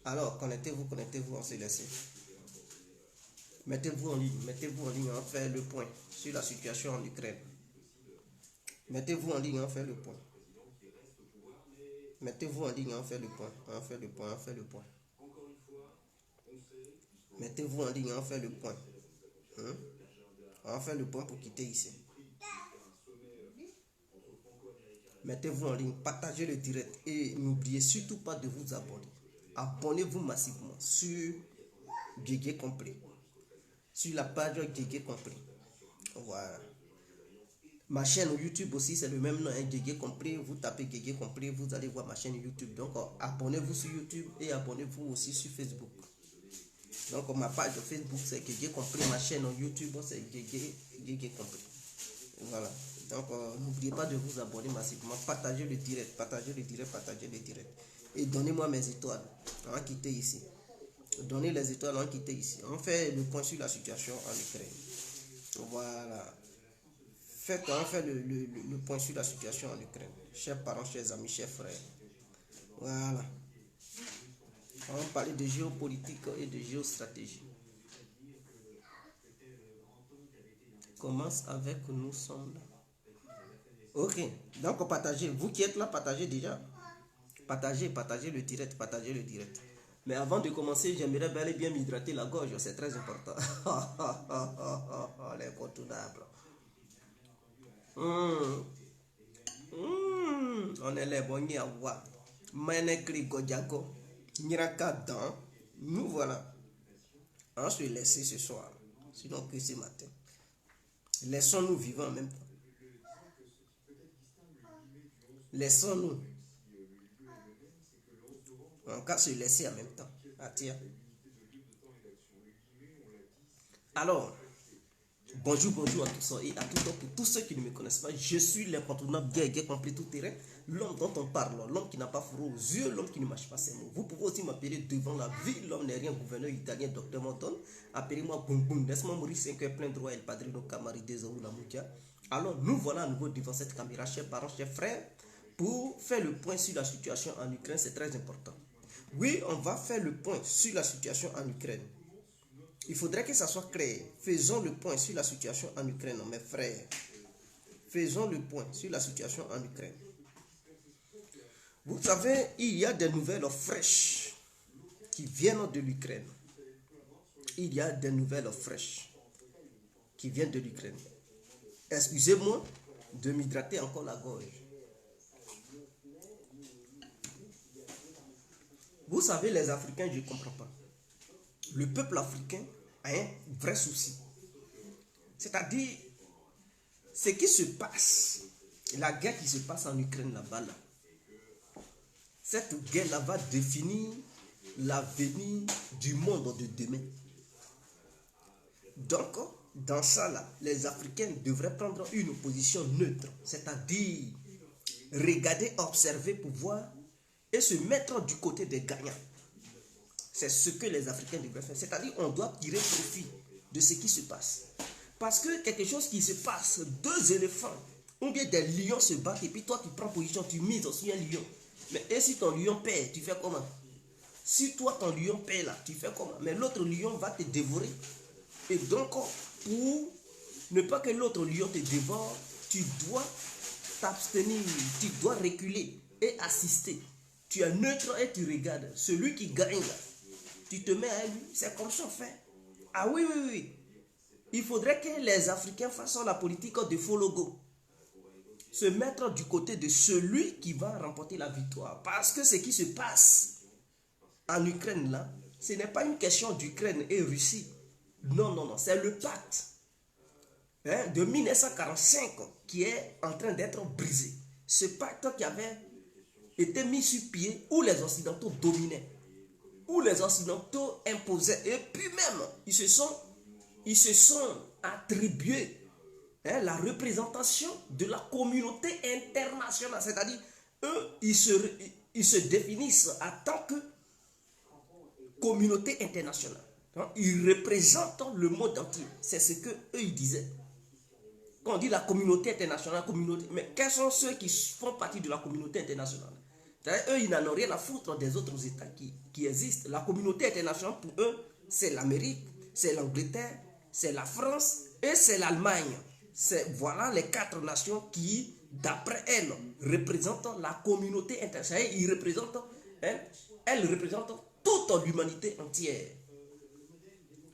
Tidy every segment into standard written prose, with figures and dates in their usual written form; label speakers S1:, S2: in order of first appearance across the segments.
S1: Alors, connectez-vous, on se laisse. Mettez-vous en ligne, on fait le point sur la situation en Ukraine. Mettez-vous en ligne, on fait le point. Mettez-vous en ligne, on fait le point. On fait le point. Mettez-vous en ligne, on fait le point. On fait le point pour quitter ici. Mettez-vous en ligne, partagez le direct et n'oubliez surtout pas de vous abonner. Abonnez-vous massivement sur Guégué Complet. Sur la page Guégué Complet. Voilà. Ma chaîne YouTube aussi, c'est le même nom, Guégué Complet. Vous tapez Guégué Complet, vous allez voir ma chaîne YouTube. Donc, abonnez-vous sur YouTube et abonnez-vous aussi sur Facebook. Donc, ma page Facebook, c'est Guégué Complet. Ma chaîne YouTube, c'est Guégué Complet. Voilà. Donc, n'oubliez pas de vous abonner massivement. Partagez le direct. Et donnez-moi mes étoiles. On va quitter ici. Donnez les étoiles, on va quitter ici. On fait le point sur la situation en Ukraine. Voilà. On fait le point sur la situation en Ukraine. Chers parents, chers amis, chers frères. Voilà. On va parler de géopolitique et de géostratégie. Commence avec nous sommes là. Ok. Donc, partagez. Vous qui êtes là, partagez déjà. Partagez le direct. Mais avant de commencer, j'aimerais bel et bien m'hydrater la gorge. C'est très important. L'incontournable. On est les bons à voir. Manekri Godjago. Niraka Dan. Nous voilà. On se laisse ce soir. Sinon que ce matin. Laissons-nous vivre en même temps. Laissons-nous. On va se laisser en même temps. Attire. Alors, bonjour à tous et à tous. Pour tous ceux qui ne me connaissent pas, je suis l'incontournable Guégué Complet tout terrain, l'homme dont on parle, l'homme qui n'a pas froid aux yeux, l'homme qui ne mâche pas ses mots. Vous pouvez aussi m'appeler devant la vie, l'homme n'est rien, gouverneur italien, docteur Monton. Appelez-moi Boum Boum, laisse-moi mourir 5 heures plein droit, El Padrino Camari Desaou la Moukia. Alors, nous voilà à nouveau devant cette caméra, chers parents, chers frères, pour faire le point sur la situation en Ukraine, c'est très important. Oui, on va faire le point sur la situation en Ukraine. Il faudrait que ça soit clair. Faisons le point sur la situation en Ukraine, mes frères. Faisons le point sur la situation en Ukraine. Vous savez, il y a des nouvelles fraîches qui viennent de l'Ukraine. Il y a des nouvelles fraîches qui viennent de l'Ukraine. Excusez-moi de m'hydrater encore la gorge. Vous savez, les Africains, je ne comprends pas. Le peuple africain a un vrai souci. C'est-à-dire, ce qui se passe, la guerre qui se passe en Ukraine là-bas, là, cette guerre-là va définir l'avenir du monde de demain. Donc, dans ça, là, les Africains devraient prendre une position neutre, c'est-à-dire regarder, observer pour voir et se mettre du côté des gagnants. C'est ce que les Africains devraient faire. C'est-à-dire on doit tirer profit de ce qui se passe. Parce que quelque chose qui se passe, 2 éléphants ou bien des lions se battent et puis toi tu prends position, tu mises sur un lion. Mais et si ton lion perd, tu fais comment? Si toi ton lion perd là, tu fais comment? Mais l'autre lion va te dévorer. Et donc pour ne pas que l'autre lion te dévore, tu dois t'abstenir, tu dois reculer et assister. Tu es neutre et tu regardes. Celui qui gagne là, tu te mets à lui, c'est comme ça fait. Ah oui. Il faudrait que les Africains fassent la politique de faux logo. Se mettre du côté de celui qui va remporter la victoire. Parce que ce qui se passe en Ukraine là, ce n'est pas une question d'Ukraine et Russie. Non, c'est le pacte de 1945 qui est en train d'être brisé. Ce pacte qui avait été mis sur pied où les Occidentaux dominaient, où les Occidentaux imposaient, et puis même ils se sont attribués la représentation de la communauté internationale, c'est-à-dire eux ils se définissent en tant que communauté internationale. Donc, ils représentent le monde entier, c'est ce que eux ils disaient. Quand on dit la communauté internationale, mais quels sont ceux qui font partie de la communauté internationale? Eux, ils n'en ont rien à foutre des autres États qui existent. La communauté internationale, pour eux, c'est l'Amérique, c'est l'Angleterre, c'est la France et c'est l'Allemagne. Voilà les 4 nations qui, d'après elles, représentent la communauté internationale. Elles représentent toute l'humanité entière.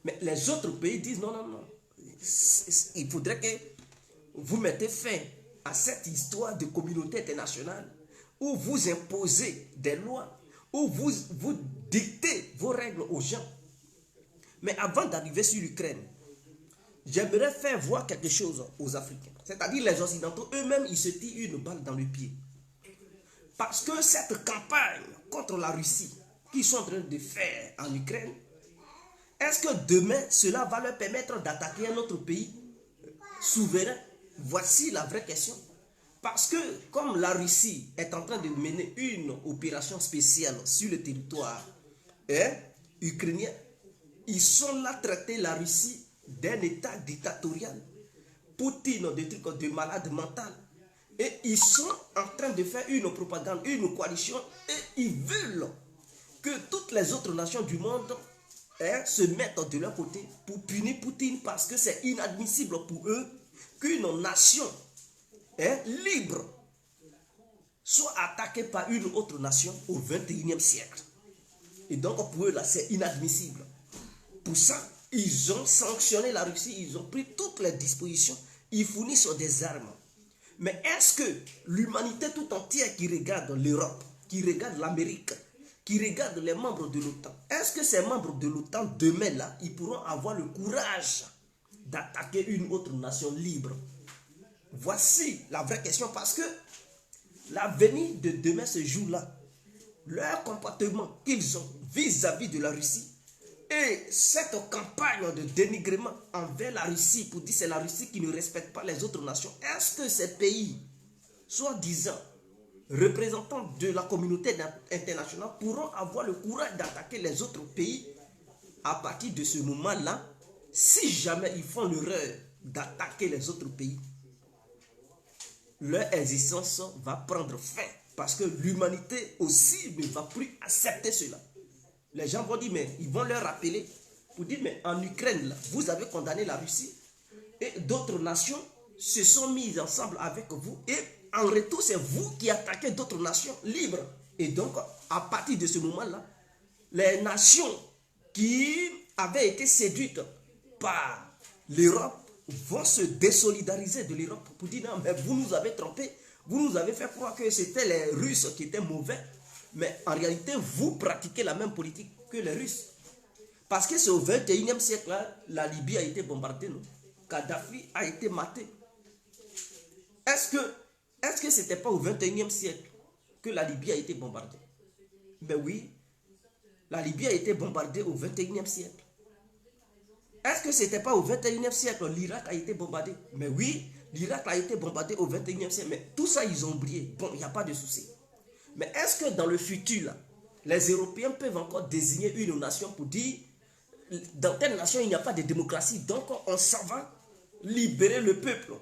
S1: Mais les autres pays disent non, non, non. Il faudrait que vous mettez fin à cette histoire de communauté internationale où vous imposez des lois, où vous dictez vos règles aux gens. Mais avant d'arriver sur l'Ukraine, j'aimerais faire voir quelque chose aux Africains. C'est-à-dire les Occidentaux, eux-mêmes, ils se tirent une balle dans le pied. Parce que cette campagne contre la Russie qu'ils sont en train de faire en Ukraine, est-ce que demain, cela va leur permettre d'attaquer un autre pays souverain? Voici la vraie question. Parce que comme la Russie est en train de mener une opération spéciale sur le territoire ukrainien, ils sont là traiter la Russie d'un état dictatorial. Poutine, des trucs de malade mental. Et ils sont en train de faire une propagande, une coalition, et ils veulent que toutes les autres nations du monde se mettent de leur côté pour punir Poutine, parce que c'est inadmissible pour eux qu'une nation libre soit attaquée par une autre nation au XXIe siècle. Et donc pour eux là, c'est inadmissible. Pour ça, ils ont sanctionné la Russie, ils ont pris toutes les dispositions, ils fournissent des armes. Mais est-ce que l'humanité tout entière qui regarde l'Europe, qui regarde l'Amérique, qui regarde les membres de l'OTAN, est-ce que ces membres de l'OTAN, demain là, ils pourront avoir le courage d'attaquer une autre nation libre? Voici la vraie question, parce que l'avenir de demain, ce jour-là, leur comportement qu'ils ont vis-à-vis de la Russie, et cette campagne de dénigrement envers la Russie, pour dire que c'est la Russie qui ne respecte pas les autres nations, est-ce que ces pays, soi-disant représentants de la communauté internationale, pourront avoir le courage d'attaquer les autres pays à partir de ce moment-là? Si jamais ils font l'erreur d'attaquer les autres pays, leur existence va prendre fin, parce que l'humanité aussi ne va plus accepter cela. Les gens vont dire, mais ils vont leur rappeler pour dire, mais en Ukraine, là, vous avez condamné la Russie et d'autres nations se sont mises ensemble avec vous, et en retour, c'est vous qui attaquez d'autres nations libres. Et donc, à partir de ce moment-là, les nations qui avaient été séduites par l'Europe vont se désolidariser de l'Europe pour dire, non, mais vous nous avez trompés, vous nous avez fait croire que c'était les Russes qui étaient mauvais, mais en réalité, vous pratiquez la même politique que les Russes. Parce que c'est au XXIe siècle, là, la Libye a été bombardée, non? Kadhafi a été maté. Est-ce que ce n'était pas au XXIe siècle que la Libye a été bombardée? Ben oui, la Libye a été bombardée au XXIe siècle. Est-ce que ce n'était pas au XXIe siècle l'Irak a été bombardé? Mais oui, l'Irak a été bombardé au XXIe siècle. Mais tout ça, ils ont oublié. Bon, il n'y a pas de souci. Mais est-ce que dans le futur, là, les Européens peuvent encore désigner une nation pour dire, dans telle nation, il n'y a pas de démocratie, donc on s'en va libérer le peuple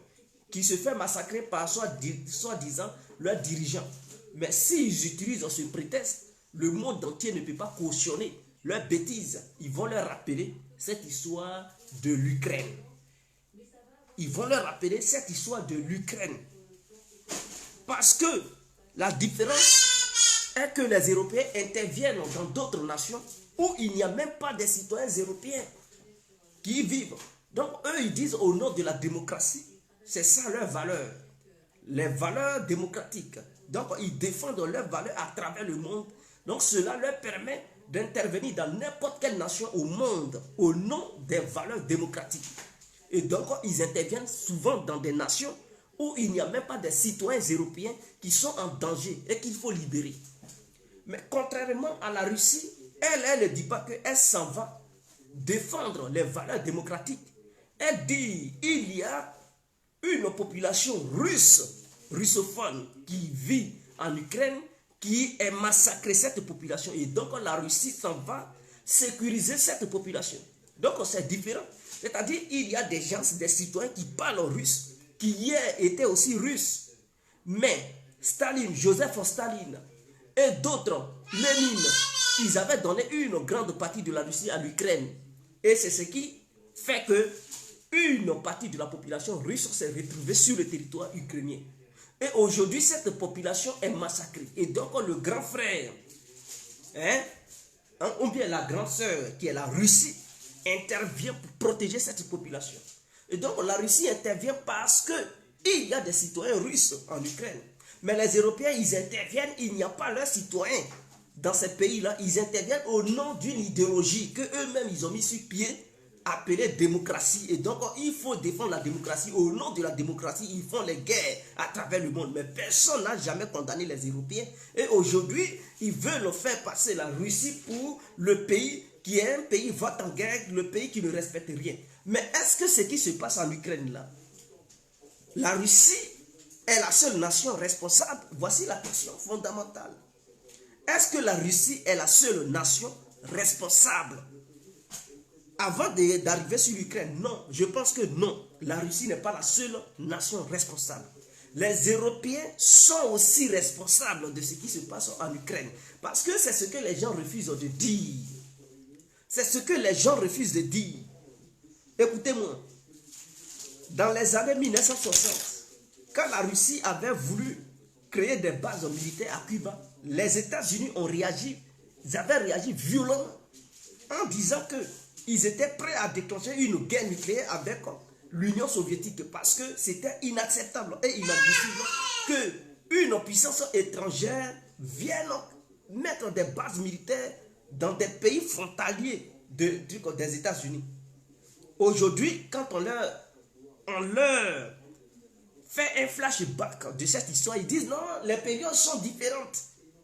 S1: qui se fait massacrer par soi-disant leurs dirigeants? Mais s'ils utilisent ce prétexte, le monde entier ne peut pas cautionner leurs bêtises. Ils vont leur rappeler cette histoire de l'Ukraine. Ils vont leur rappeler cette histoire de l'Ukraine. Parce que la différence est que les Européens interviennent dans d'autres nations où il n'y a même pas de citoyens européens qui y vivent. Donc eux, ils disent au nom de la démocratie, c'est ça leur valeur, les valeurs démocratiques. Donc ils défendent leurs valeurs à travers le monde. Donc cela leur permet d'intervenir dans n'importe quelle nation au monde au nom des valeurs démocratiques. Et donc ils interviennent souvent dans des nations où il n'y a même pas de citoyens européens qui sont en danger et qu'il faut libérer. Mais contrairement à la Russie, elle ne dit pas qu'elle s'en va défendre les valeurs démocratiques. Elle dit il y a une population russophone qui vit en Ukraine, qui est massacrée, cette population. Et donc la Russie s'en va sécuriser cette population. Donc c'est différent. C'est-à-dire il y a des gens, des citoyens qui parlent russe, qui hier étaient aussi russes. Mais Staline, Joseph Staline, et d'autres, Lénine, ils avaient donné une grande partie de la Russie à l'Ukraine. Et c'est ce qui fait que une partie de la population russe s'est retrouvée sur le territoire ukrainien. Et aujourd'hui, cette population est massacrée. Et donc, le grand frère, ou bien la grande sœur, qui est la Russie, intervient pour protéger cette population. Et donc, la Russie intervient parce qu'il y a des citoyens russes en Ukraine. Mais les Européens, ils interviennent, il n'y a pas leurs citoyens dans ces pays-là. Ils interviennent au nom d'une idéologie qu'eux-mêmes, ils ont mis sur pied, appelée démocratie. Et donc, il faut défendre la démocratie. Au nom de la démocratie, ils font les guerres à travers le monde. Mais personne n'a jamais condamné les Européens. Et aujourd'hui, ils veulent faire passer la Russie pour le pays qui est un pays vote en guerre, le pays qui ne respecte rien. Mais est-ce que ce qui se passe en Ukraine là, la Russie est la seule nation responsable? Voici la question fondamentale. Est-ce que la Russie est la seule nation responsable? Avant d'arriver sur l'Ukraine, non. Je pense que non. La Russie n'est pas la seule nation responsable. Les Européens sont aussi responsables de ce qui se passe en Ukraine. Parce que c'est ce que les gens refusent de dire. C'est ce que les gens refusent de dire. Écoutez-moi. Dans les années 1960, quand la Russie avait voulu créer des bases militaires à Cuba, les États-Unis ont réagi. Ils avaient réagi violemment en disant qu'ils étaient prêts à déclencher une guerre nucléaire avec l'Union soviétique parce que c'était inacceptable et inadmissible qu'une puissance étrangère vienne mettre des bases militaires dans des pays frontaliers des États-Unis. Aujourd'hui, quand on leur fait un flashback de cette histoire, ils disent non, les périodes sont différentes.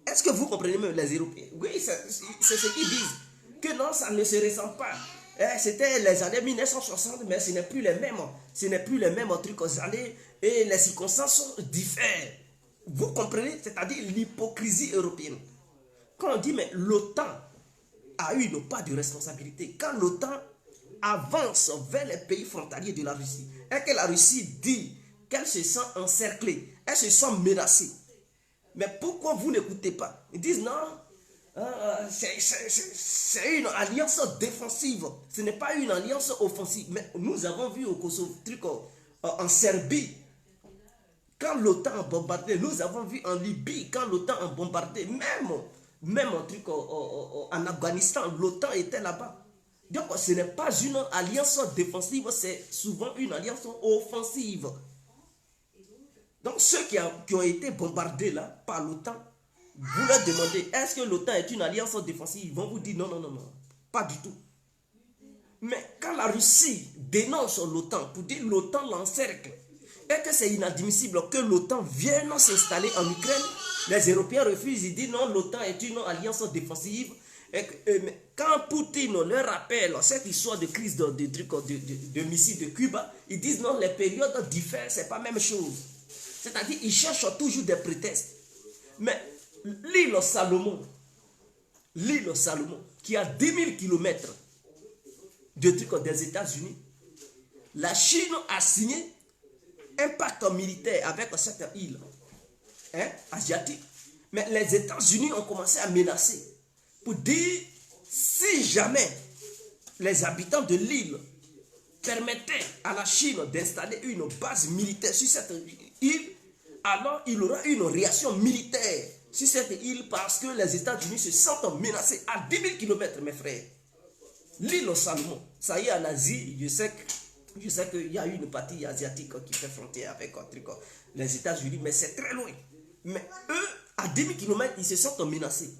S1: Est-ce que vous comprenez même les Européens? Oui, c'est ce qu'ils disent. Que non, ça ne se ressent pas. C'était les années 1960, mais ce n'est plus les mêmes. Ce n'est plus les mêmes trucs aux années et les circonstances sont différentes. Vous comprenez? C'est-à-dire l'hypocrisie européenne. Quand on dit, mais l'OTAN a eu une part de responsabilité. Quand l'OTAN avance vers les pays frontaliers de la Russie et que la Russie dit qu'elle se sent encerclée, elle se sent menacée. Mais pourquoi vous n'écoutez pas? Ils disent non, c'est une alliance défensive. Ce n'est pas une alliance offensive. Mais nous avons vu au Kosovo, en Serbie, quand l'OTAN a bombardé. Nous avons vu en Libye, quand l'OTAN a bombardé. Même en Afghanistan, l'OTAN était là-bas. Donc ce n'est pas une alliance défensive, c'est souvent une alliance offensive. Donc ceux qui ont été bombardés là par l'OTAN, vous leur demandez, est-ce que l'OTAN est une alliance défensive? Ils vont vous dire non, non, non, non, pas du tout. Mais quand la Russie dénonce l'OTAN pour dire l'OTAN l'encercle et que c'est inadmissible que l'OTAN vienne s'installer en Ukraine, les Européens refusent, ils disent non, l'OTAN est une alliance défensive. Quand Poutine leur rappelle cette histoire de crise de missiles de Cuba, ils disent non, les périodes diffèrent, c'est pas la même chose. C'est-à-dire qu'ils cherchent toujours des prétextes. Mais l'île Salomon, qui a 10 000 km des États-Unis, la Chine a signé un pacte militaire avec cette île asiatique. Mais les États-Unis ont commencé à menacer pour dire si jamais les habitants de l'île permettaient à la Chine d'installer une base militaire sur cette île, alors il y aura une réaction militaire sur cette île parce que les États-Unis se sentent menacés à 10 000 km, mes frères. L'île Salomon, ça y est en Asie, je sais qu'il y a une partie asiatique qui fait frontière avec les États-Unis, mais c'est très loin. Mais eux, à 10 000 km, ils se sentent menacés.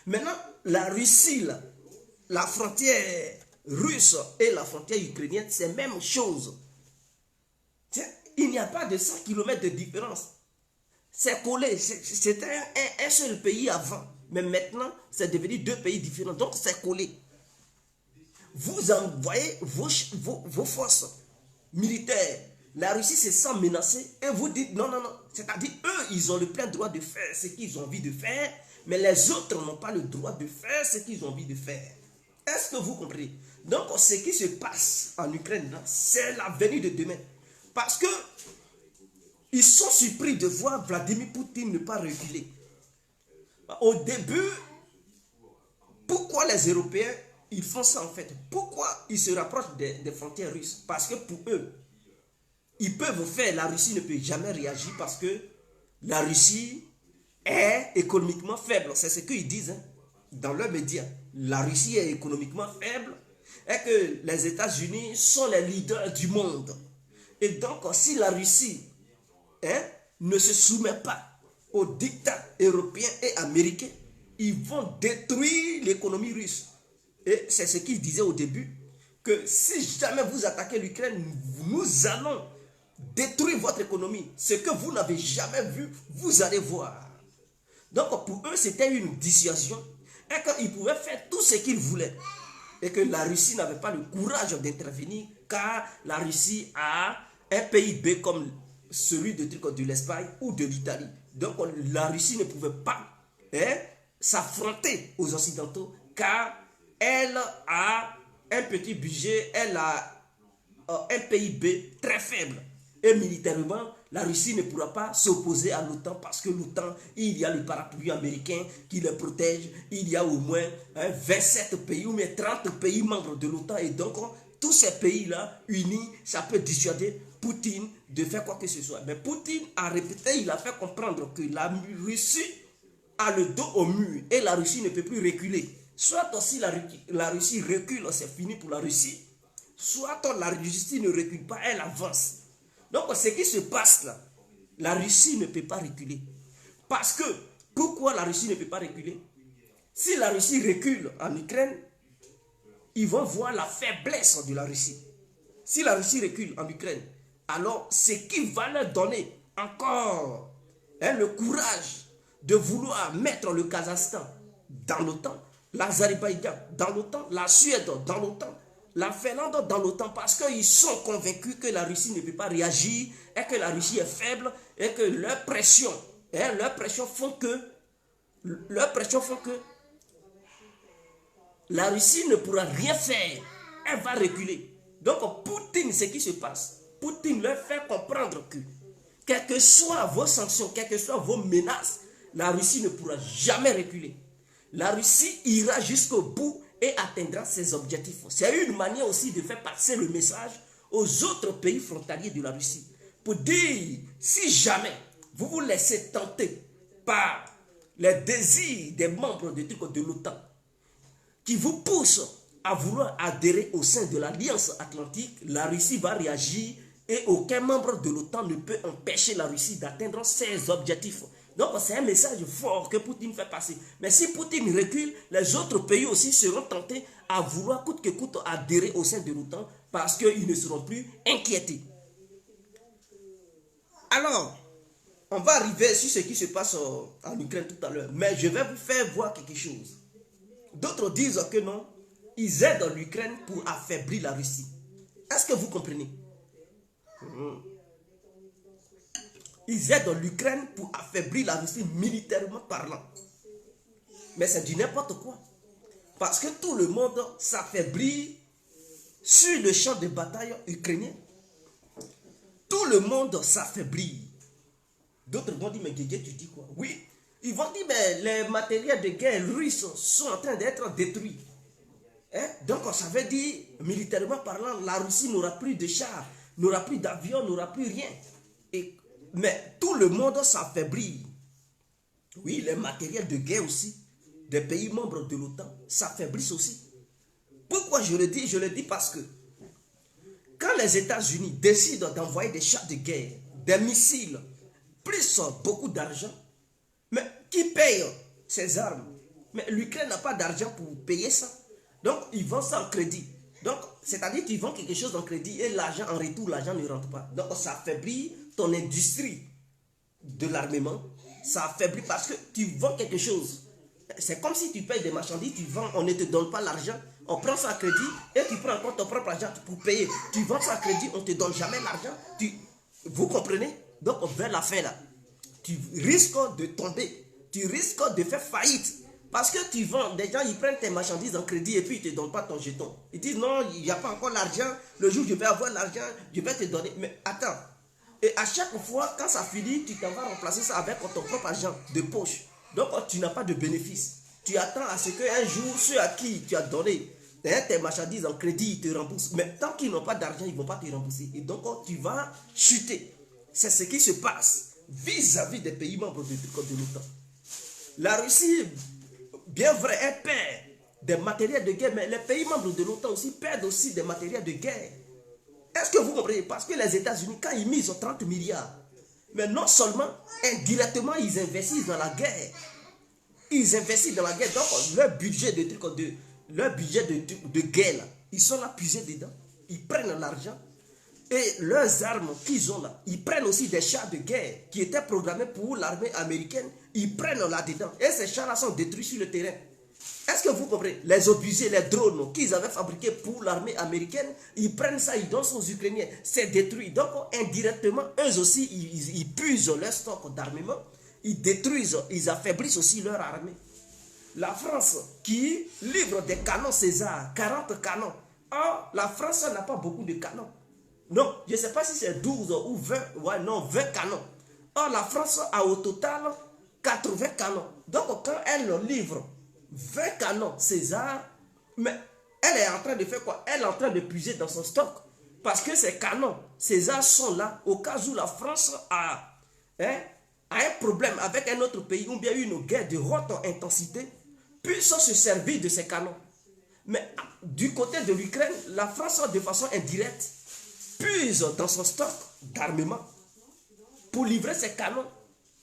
S1: Maintenant, la Russie, là, la frontière russe et la frontière ukrainienne, c'est la même chose. Il n'y a pas de 100 km de différence. C'est collé. C'était un seul pays avant. Mais maintenant, c'est devenu deux pays différents. Donc, c'est collé. Vous envoyez vos forces militaires. La Russie se sent menacée et vous dites non, non, non. C'est-à-dire, eux, ils ont le plein droit de faire ce qu'ils ont envie de faire, mais les autres n'ont pas le droit de faire ce qu'ils ont envie de faire. Est-ce que vous comprenez? Donc, ce qui se passe en Ukraine, c'est l'avenir de demain. Parce que ils sont surpris de voir Vladimir Poutine ne pas reculer. Au début, pourquoi les Européens, ils font ça en fait? Pourquoi ils se rapprochent des frontières russes? Parce que pour eux, ils peuvent faire, la Russie ne peut jamais réagir parce que la Russie est économiquement faible. C'est ce qu'ils disent hein, dans leurs médias. La Russie est économiquement faible et que les États-Unis sont les leaders du monde. Et donc, si la Russie hein, ne se soumet pas aux dictats européens et américains, ils vont détruire l'économie russe. Et c'est ce qu'ils disaient au début, que si jamais vous attaquez l'Ukraine, nous allons détruire votre économie. Ce que vous n'avez jamais vu, vous allez voir. Donc pour eux, c'était une dissuasion. Et qu'ils pouvaient faire tout ce qu'ils voulaient. Et que la Russie n'avait pas le courage d'intervenir, car la Russie a un PIB comme celui de l'Espagne ou de l'Italie. Donc la Russie ne pouvait pas hein, s'affronter aux Occidentaux, car elle a un petit budget, elle a un PIB très faible. Et militairement, la Russie ne pourra pas s'opposer à l'OTAN parce que l'OTAN, il y a le parapluie américain qui le protège. Il y a au moins 27 pays ou même 30 pays membres de l'OTAN. Et donc, tous ces pays-là, unis, ça peut dissuader Poutine de faire quoi que ce soit. Mais Poutine a répété, il a fait comprendre que la Russie a le dos au mur et la Russie ne peut plus reculer. Soit aussi la Russie recule, c'est fini pour la Russie. Soit la Russie ne recule pas, elle avance. Donc ce qui se passe là, la Russie ne peut pas reculer. Parce que, pourquoi la Russie ne peut pas reculer? Si la Russie recule en Ukraine, ils vont voir la faiblesse de la Russie. Si la Russie recule en Ukraine, alors ce qui va leur donner encore hein, le courage de vouloir mettre le Kazakhstan dans l'OTAN, l'Azerbaïdjan dans l'OTAN, la Suède dans l'OTAN, la Finlande dans l'OTAN, parce qu'ils sont convaincus que la Russie ne peut pas réagir et que la Russie est faible et que leur pression font que la Russie ne pourra rien faire. Elle va reculer. Donc Poutine, ce qui se passe, Poutine leur fait comprendre que quelles que soient vos sanctions, quelles que soient vos menaces, la Russie ne pourra jamais reculer. La Russie ira jusqu'au bout et atteindra ses objectifs. C'est une manière aussi de faire passer le message aux autres pays frontaliers de la Russie. Pour dire, si jamais vous vous laissez tenter par les désirs des membres de l'OTAN, qui vous poussent à vouloir adhérer au sein de l'Alliance Atlantique, la Russie va réagir et aucun membre de l'OTAN ne peut empêcher la Russie d'atteindre ses objectifs. Donc c'est un message fort que Poutine fait passer. Mais si Poutine recule, les autres pays aussi seront tentés à vouloir coûte que coûte adhérer au sein de l'OTAN parce qu'ils ne seront plus inquiétés. Alors, on va arriver sur ce qui se passe en Ukraine tout à l'heure. Mais je vais vous faire voir quelque chose. D'autres disent que non, ils aident l'Ukraine pour affaiblir la Russie. Est-ce que vous comprenez? Ils aident l'Ukraine pour affaiblir la Russie militairement parlant. Mais c'est du n'importe quoi. Parce que tout le monde s'affaiblit sur le champ de bataille ukrainien. Tout le monde s'affaiblit. D'autres vont dire, mais Guégué, tu dis quoi? Oui, ils vont dire, mais les matériels de guerre russes sont en train d'être détruits. Hein? Donc ça veut dire, militairement parlant, la Russie n'aura plus de chars, n'aura plus d'avions, n'aura plus rien. Mais tout le monde s'affaiblit. Oui, les matériels de guerre aussi, des pays membres de l'OTAN, s'affaiblissent aussi. Pourquoi je le dis? Je le dis parce que quand les États-Unis décident d'envoyer des chars de guerre, des missiles, plus beaucoup d'argent, mais qui paye ces armes? Mais l'Ukraine n'a pas d'argent pour payer ça. Donc, ils vendent ça en crédit. Donc, c'est-à-dire qu'ils vendent quelque chose en crédit et l'argent en retour, l'argent ne rentre pas. Donc, ça affaiblit ton industrie de l'armement. Ça affaiblit parce que tu vends quelque chose. C'est comme si tu payes des marchandises, tu vends, on ne te donne pas l'argent. On prend ça à crédit et tu prends encore ton propre argent pour payer. Tu vends ça à crédit, on ne te donne jamais l'argent. Vous comprenez? Donc, vers la fin là, tu risques de tomber. Tu risques de faire faillite. Parce que tu vends, des gens ils prennent tes marchandises en crédit et puis ils ne te donnent pas ton jeton. Ils disent non, il n'y a pas encore l'argent, le jour où je vais avoir l'argent, je vais te donner. Mais attends, et à chaque fois quand ça finit, tu t'en vas remplacer ça avec ton propre argent de poche. Donc tu n'as pas de bénéfice. Tu attends à ce qu'un jour, ceux à qui tu as donné tes marchandises en crédit, ils te remboursent. Mais tant qu'ils n'ont pas d'argent, ils ne vont pas te rembourser. Et donc tu vas chuter. C'est ce qui se passe vis-à-vis des pays membres de l'OTAN. La Russie, bien vrai, elle perd des matériels de guerre, mais les pays membres de l'OTAN aussi perdent aussi des matériels de guerre. Est-ce que vous comprenez? Parce que les États-Unis, quand ils misent 30 milliards, mais non seulement, indirectement, ils investissent dans la guerre. Ils investissent dans la guerre. Donc, leur budget de guerre, là, ils sont là puisés dedans. Ils prennent l'argent. Et leurs armes qu'ils ont là, ils prennent aussi des chars de guerre qui étaient programmés pour l'armée américaine. Ils prennent là-dedans. Et ces chars-là sont détruits sur le terrain. Est-ce que vous comprenez? Les obusiers, les drones qu'ils avaient fabriqués pour l'armée américaine, ils prennent ça, ils donnent aux Ukrainiens. C'est détruit. Donc, indirectement, eux aussi, ils puisent leur stock d'armement. Ils détruisent, ils affaiblissent aussi leur armée. La France, qui livre des canons César, 40 canons. Or, la France n'a pas beaucoup de canons. Non, je ne sais pas si c'est 12 ou 20, ouais, non, 20 canons. Or, la France a au total 80 canons. Donc, quand elle livre 20 canons César, mais elle est en train de faire quoi? Elle est en train de puiser dans son stock. Parce que ces canons César sont là au cas où la France a un problème avec un autre pays ou bien une guerre de haute intensité, puisse se servir de ces canons. Mais du côté de l'Ukraine, la France, de façon indirecte, puise dans son stock d'armement pour livrer ces canons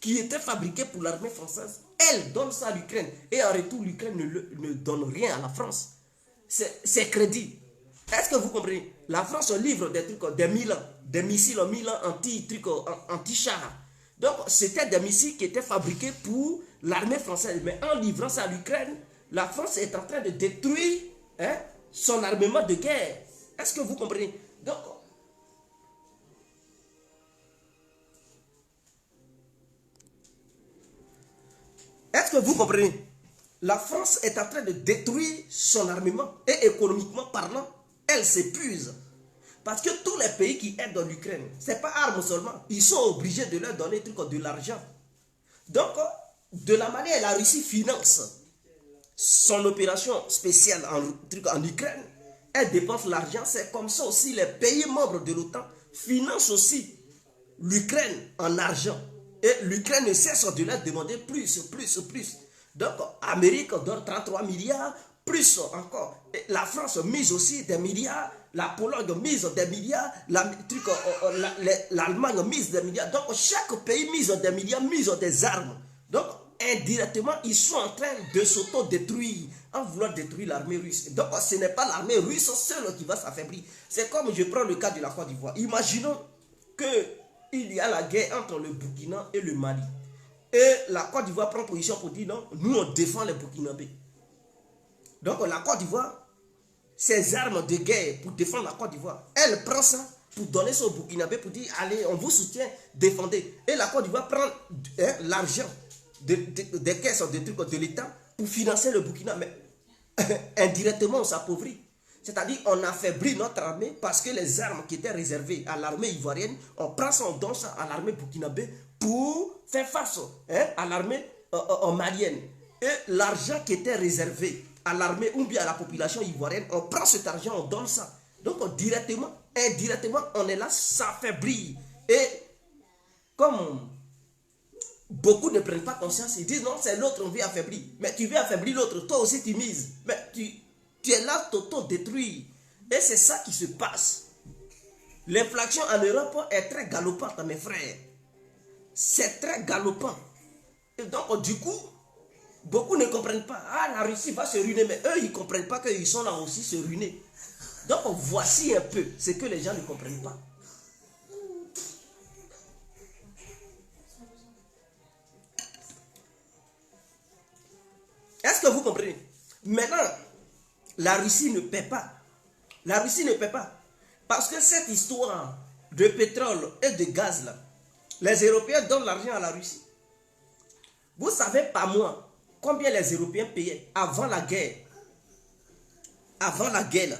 S1: qui étaient fabriqués pour l'armée française. Elle donne ça à l'Ukraine. Et en retour, l'Ukraine ne donne rien à la France. C'est crédit. Est-ce que vous comprenez? La France livre des trucs, des missiles Milan anti-char. Donc, c'était des missiles qui étaient fabriqués pour l'armée française. Mais en livrant ça à l'Ukraine, la France est en train de détruire son armement de guerre. Est-ce que vous comprenez? Donc, est-ce que vous comprenez? La France est en train de détruire son armement et économiquement parlant, elle s'épuise. Parce que tous les pays qui aident dans l'Ukraine, ce n'est pas armes seulement, ils sont obligés de leur donner de l'argent. Donc, de la manière la Russie finance son opération spéciale en Ukraine, elle dépense l'argent, c'est comme ça aussi les pays membres de l'OTAN financent aussi l'Ukraine en argent. Et l'Ukraine ne cesse de leur demander plus. Donc, l'Amérique donne 33 milliards, plus encore. Et la France mise aussi des milliards, la Pologne mise des milliards, l'Allemagne mise des milliards. Donc, chaque pays mise des milliards, mise des armes. Donc, indirectement, ils sont en train de s'auto-détruire en voulant détruire l'armée russe. Donc, ce n'est pas l'armée russe seule qui va s'affaiblir. C'est comme je prends le cas de la Côte d'Ivoire. Imaginons qu'il y a la guerre entre le Burkina et le Mali. Et la Côte d'Ivoire prend position pour dire non, nous on défend les Burkinabés. Donc la Côte d'Ivoire, ses armes de guerre pour défendre la Côte d'Ivoire, elle prend ça pour donner ça aux Burkinabés pour dire allez, on vous soutient, défendez. Et la Côte d'Ivoire prend l'argent des caisses de l'État pour financer le Burkina. Mais indirectement, on s'appauvrit. C'est-à-dire on affaiblit notre armée parce que les armes qui étaient réservées à l'armée ivoirienne, on prend ça, on donne ça à l'armée burkinabé pour faire face à l'armée malienne. Et l'argent qui était réservé à l'armée ou bien à la population ivoirienne, on prend cet argent, on donne ça. Donc directement, indirectement, on est là, s'affaiblit. Et comme beaucoup ne prennent pas conscience, ils disent non, c'est l'autre, on veut affaiblir. Mais tu veux affaiblir l'autre, toi aussi tu mises. Mais tu es là, t'auto-détruire. Et c'est ça qui se passe. L'inflation en Europe est très galopante, mes frères. C'est très galopant. Et donc, du coup, beaucoup ne comprennent pas. Ah, la Russie va se ruiner. Mais eux, ils ne comprennent pas qu'ils sont là aussi se ruiner. Donc, voici un peu ce que les gens ne comprennent pas. Est-ce que vous comprenez? Maintenant, la Russie ne paie pas. La Russie ne paie pas. Parce que cette histoire de pétrole et de gaz, là, les Européens donnent l'argent à la Russie. Vous savez pas moi combien les Européens payaient avant la guerre. Avant la guerre, là,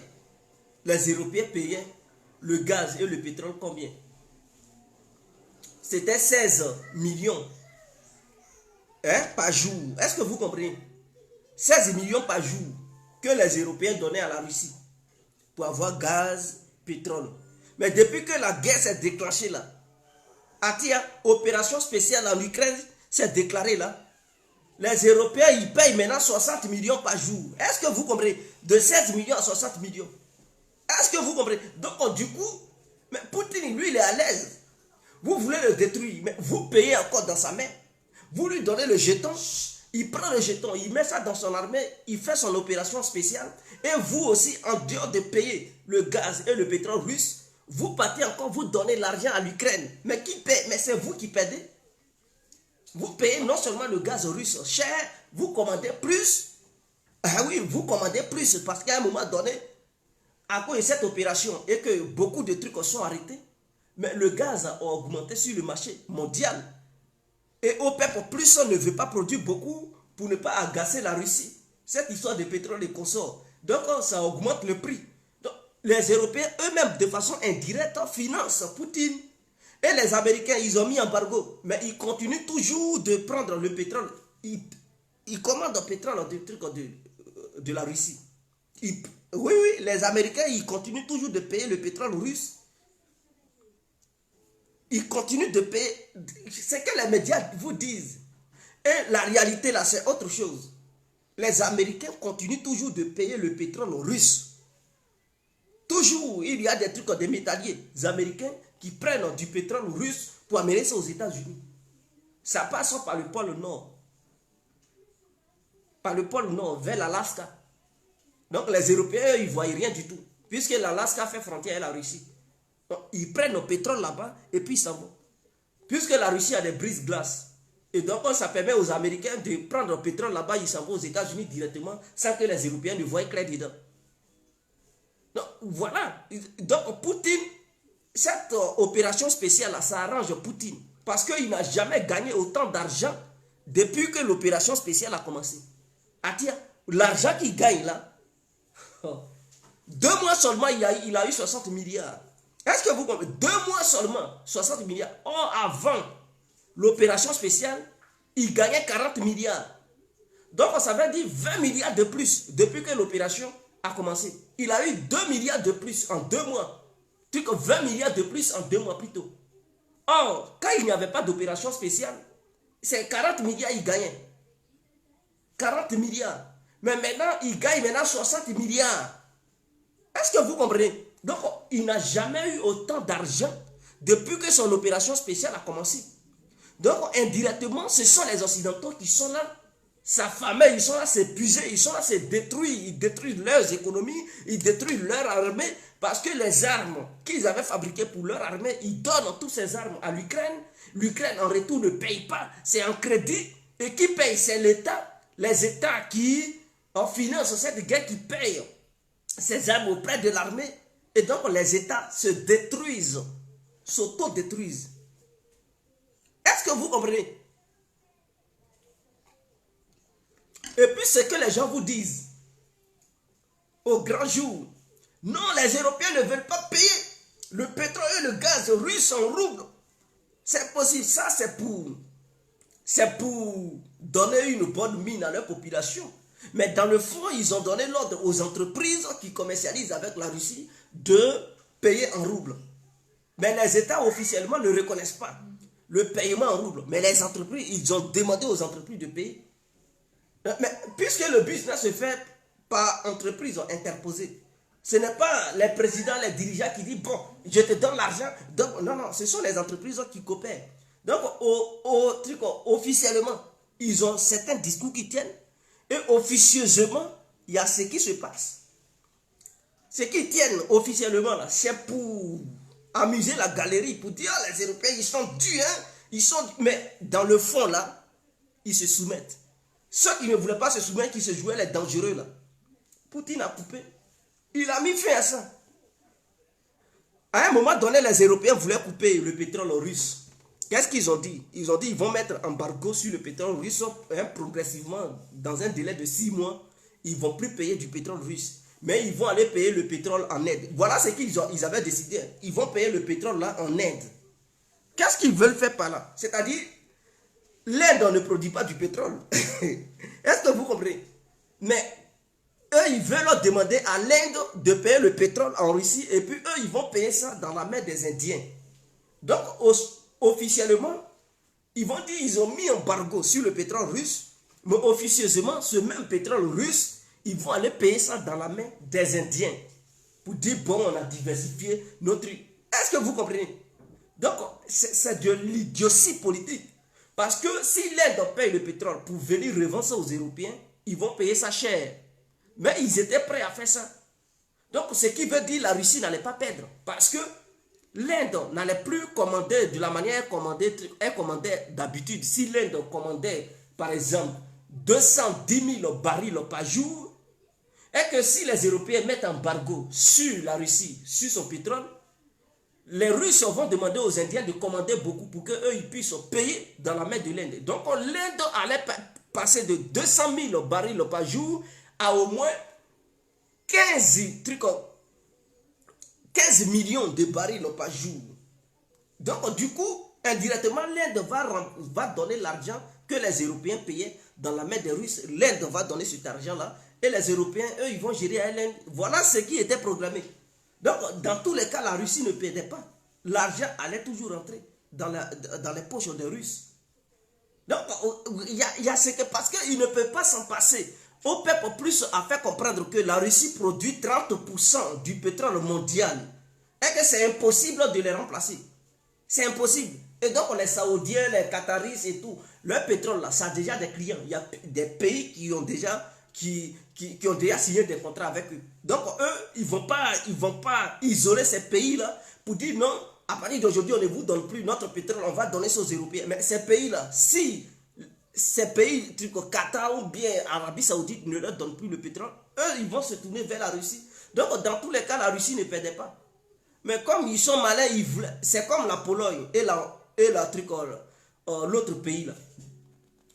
S1: les Européens payaient le gaz et le pétrole combien? C'était 16 millions. hein, par jour. Est-ce que vous comprenez? 16 millions par jour que les Européens donnaient à la Russie pour avoir gaz, pétrole. Mais depuis que la guerre s'est déclenchée là, opération spéciale en Ukraine s'est déclarée là, les Européens ils payent maintenant 60 millions par jour. Est-ce que vous comprenez? De 16 millions à 60 millions. Est-ce que vous comprenez? Donc du coup, mais Poutine lui il est à l'aise. Vous voulez le détruire, mais vous payez encore dans sa main. Vous lui donnez le jeton, il prend le jeton, il met ça dans son armée, il fait son opération spéciale. Et vous aussi, en dehors de payer le gaz et le pétrole russe, vous partez encore, vous donnez l'argent à l'Ukraine. Mais qui paie? Mais c'est vous qui payez. Vous payez non seulement le gaz russe cher, vous commandez plus. Ah oui, vous commandez plus parce qu'à un moment donné, à cause de cette opération et que beaucoup de trucs sont arrêtés, mais le gaz a augmenté sur le marché mondial. Et OPEP plus on ne veut pas produire beaucoup pour ne pas agacer la Russie. Cette histoire de pétrole et consorts. Donc ça augmente le prix. Donc, les Européens eux-mêmes de façon indirecte financent Poutine. Et les Américains ils ont mis embargo. Mais ils continuent toujours de prendre le pétrole. Ils commandent le pétrole de la Russie. Oui, les Américains ils continuent toujours de payer le pétrole russe. Ils continuent de payer. C'est que les médias vous disent. Et la réalité là, c'est autre chose. Les Américains continuent toujours de payer le pétrole russe. Toujours, il y a des trucs des métalliers américains qui prennent du pétrole russe pour amener ça aux États-Unis. Ça passe par le pôle Nord. Par le pôle Nord, vers l'Alaska. Donc les Européens, ils ne voient rien du tout. Puisque l'Alaska fait frontière à la Russie. Donc, ils prennent le pétrole là-bas et puis ils s'en vont. Puisque la Russie a des brise-glaces. Et donc ça permet aux Américains de prendre le pétrole là-bas, ils s'en vont aux États-Unis directement sans que les Européens ne voient clair dedans. Donc voilà. Donc Poutine, cette opération spéciale là, ça arrange Poutine. Parce qu'il n'a jamais gagné autant d'argent depuis que l'opération spéciale a commencé. Ah tiens, l'argent qu'il gagne là, 2 mois seulement, il a eu 60 milliards. Est-ce que vous comprenez? 2 mois seulement, 60 milliards. Or, avant l'opération spéciale, il gagnait 40 milliards. Donc, ça veut dire 20 milliards de plus depuis que l'opération a commencé. Il a eu 2 milliards de plus en 2 mois. Tu que 20 milliards de plus en 2 mois plus tôt. Or, quand il n'y avait pas d'opération spéciale, c'est 40 milliards il gagnait. 40 milliards. Mais maintenant, il gagne maintenant 60 milliards. Est-ce que vous comprenez? Donc, il n'a jamais eu autant d'argent depuis que son opération spéciale a commencé. Donc, indirectement, ce sont les Occidentaux qui sont là, s'affamer, ils sont là, s'épuiser, ils sont là, se détruire, ils détruisent leurs économies, ils détruisent leur armée, parce que les armes qu'ils avaient fabriquées pour leur armée, ils donnent toutes ces armes à l'Ukraine. L'Ukraine, en retour, ne paye pas, c'est en crédit. Et qui paye? C'est l'État. Les États qui financent cette guerre, qui payent ces armes auprès de l'armée. Et donc les États se détruisent, s'auto-détruisent. Est-ce que vous comprenez? Et puis ce que les gens vous disent au grand jour, non, les Européens ne veulent pas payer le pétrole et le gaz russe en roubles. C'est possible, ça c'est pour donner une bonne mine à leur population. Mais dans le fond, ils ont donné l'ordre aux entreprises qui commercialisent avec la Russie de payer en roubles. Mais les États officiellement ne reconnaissent pas le paiement en roubles. Mais les entreprises, ils ont demandé aux entreprises de payer. Mais puisque le business se fait par entreprises interposées, ce n'est pas les présidents, les dirigeants qui disent, bon, je te donne l'argent. Non, non, ce sont les entreprises qui coopèrent. Donc, officiellement, ils ont certains discours qui tiennent. Et officieusement, il y a ce qui se passe. Ce qui tiennent officiellement, c'est pour amuser la galerie, pour dire, ah, les Européens, ils sont durs, hein? Mais dans le fond, là, ils se soumettent. Ceux qui ne voulaient pas se soumettre, qui se jouaient les dangereux, là. Poutine a coupé. Il a mis fin à ça. À un moment donné, les Européens voulaient couper le pétrole russe. Qu'est-ce qu'ils ont dit? Ils ont dit qu'ils vont mettre embargo sur le pétrole russe progressivement, dans un délai de 6 mois. Ils ne vont plus payer du pétrole russe. Mais ils vont aller payer le pétrole en Inde. Voilà ce qu'ils avaient décidé. Ils vont payer le pétrole là en Inde. Qu'est-ce qu'ils veulent faire par là? C'est-à-dire, l'Inde ne produit pas du pétrole. Est-ce que vous comprenez? Mais eux, ils veulent demander à l'Inde de payer le pétrole en Russie et puis eux, ils vont payer ça dans la mer des Indiens. Donc, officiellement, ils vont dire qu'ils ont mis un embargo sur le pétrole russe, mais officieusement, ce même pétrole russe, ils vont aller payer ça dans la main des Indiens. Pour dire, bon, on a diversifié notre... Est-ce que vous comprenez? Donc, c'est de l'idiotie politique. Parce que si l'Inde paye le pétrole pour venir revendre ça aux Européens, ils vont payer ça cher. Mais ils étaient prêts à faire ça. Donc, ce qui veut dire que la Russie n'allait pas perdre. Parce que l'Inde n'allait plus commander de la manière qu'elle commandait d'habitude. Si l'Inde commandait, par exemple, 210 000 barils par jour, et que si les Européens mettent un embargo sur la Russie, sur son pétrole, les Russes vont demander aux Indiens de commander beaucoup pour qu'eux ils puissent payer dans la main de l'Inde. Donc l'Inde allait passer de 200 000 barils par jour à au moins 15 millions de barils par jour. Donc du coup, indirectement, l'Inde va donner l'argent que les Européens payaient dans la main des Russes. L'Inde va donner cet argent-là. Et les Européens, eux, ils vont gérer à l'Inde. Voilà ce qui était programmé. Donc, dans tous les cas, la Russie ne perdait pas. L'argent allait toujours rentrer dans les poches des Russes. Donc, il y a ce que... Parce qu'ils ne peuvent pas s'en passer. OPEP Plus a fait comprendre que la Russie produit 30% du pétrole mondial. Et que c'est impossible de les remplacer. C'est impossible. Et donc, les Saoudiens, les Qataris et tout, leur pétrole, là, ça a déjà des clients. Il y a des pays qui ont déjà... Qui ont déjà signé des contrats avec eux. Donc, eux, ils vont pas isoler ces pays-là pour dire non, à partir d'aujourd'hui, on ne vous donne plus notre pétrole, on va donner ça aux Européens. Mais ces pays-là, si ces pays, Qatar ou bien Arabie Saoudite ne leur donnent plus le pétrole, eux, ils vont se tourner vers la Russie. Donc, dans tous les cas, la Russie ne perdait pas. Mais comme ils sont malins, c'est comme la Pologne et l'autre pays là.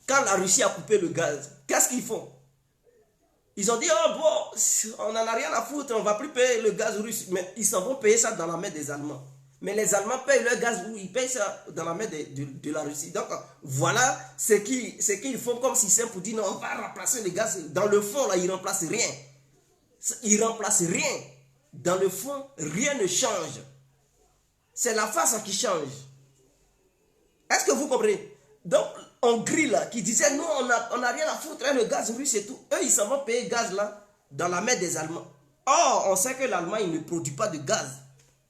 S1: Quand la Russie a coupé le gaz, qu'est-ce qu'ils font? Ils ont dit, oh bon, on n'en a rien à foutre, on ne va plus payer le gaz russe. Mais ils s'en vont payer ça dans la main des Allemands. Mais les Allemands payent le gaz, ils payent ça dans la main de la Russie. Donc voilà ce qu'ils font comme système pour dire, non, on va remplacer le gaz. Dans le fond, là, ils ne remplacent rien. Ils ne remplacent rien. Dans le fond, rien ne change. C'est la face qui change. Est-ce que vous comprenez? Donc, Hongrie là, qui disait non, on n'a rien à foutre, hein, le gaz russe et tout. Eux, ils s'en vont payer le gaz là, dans la main des Allemands. Or, on sait que l'Allemagne ne produit pas de gaz.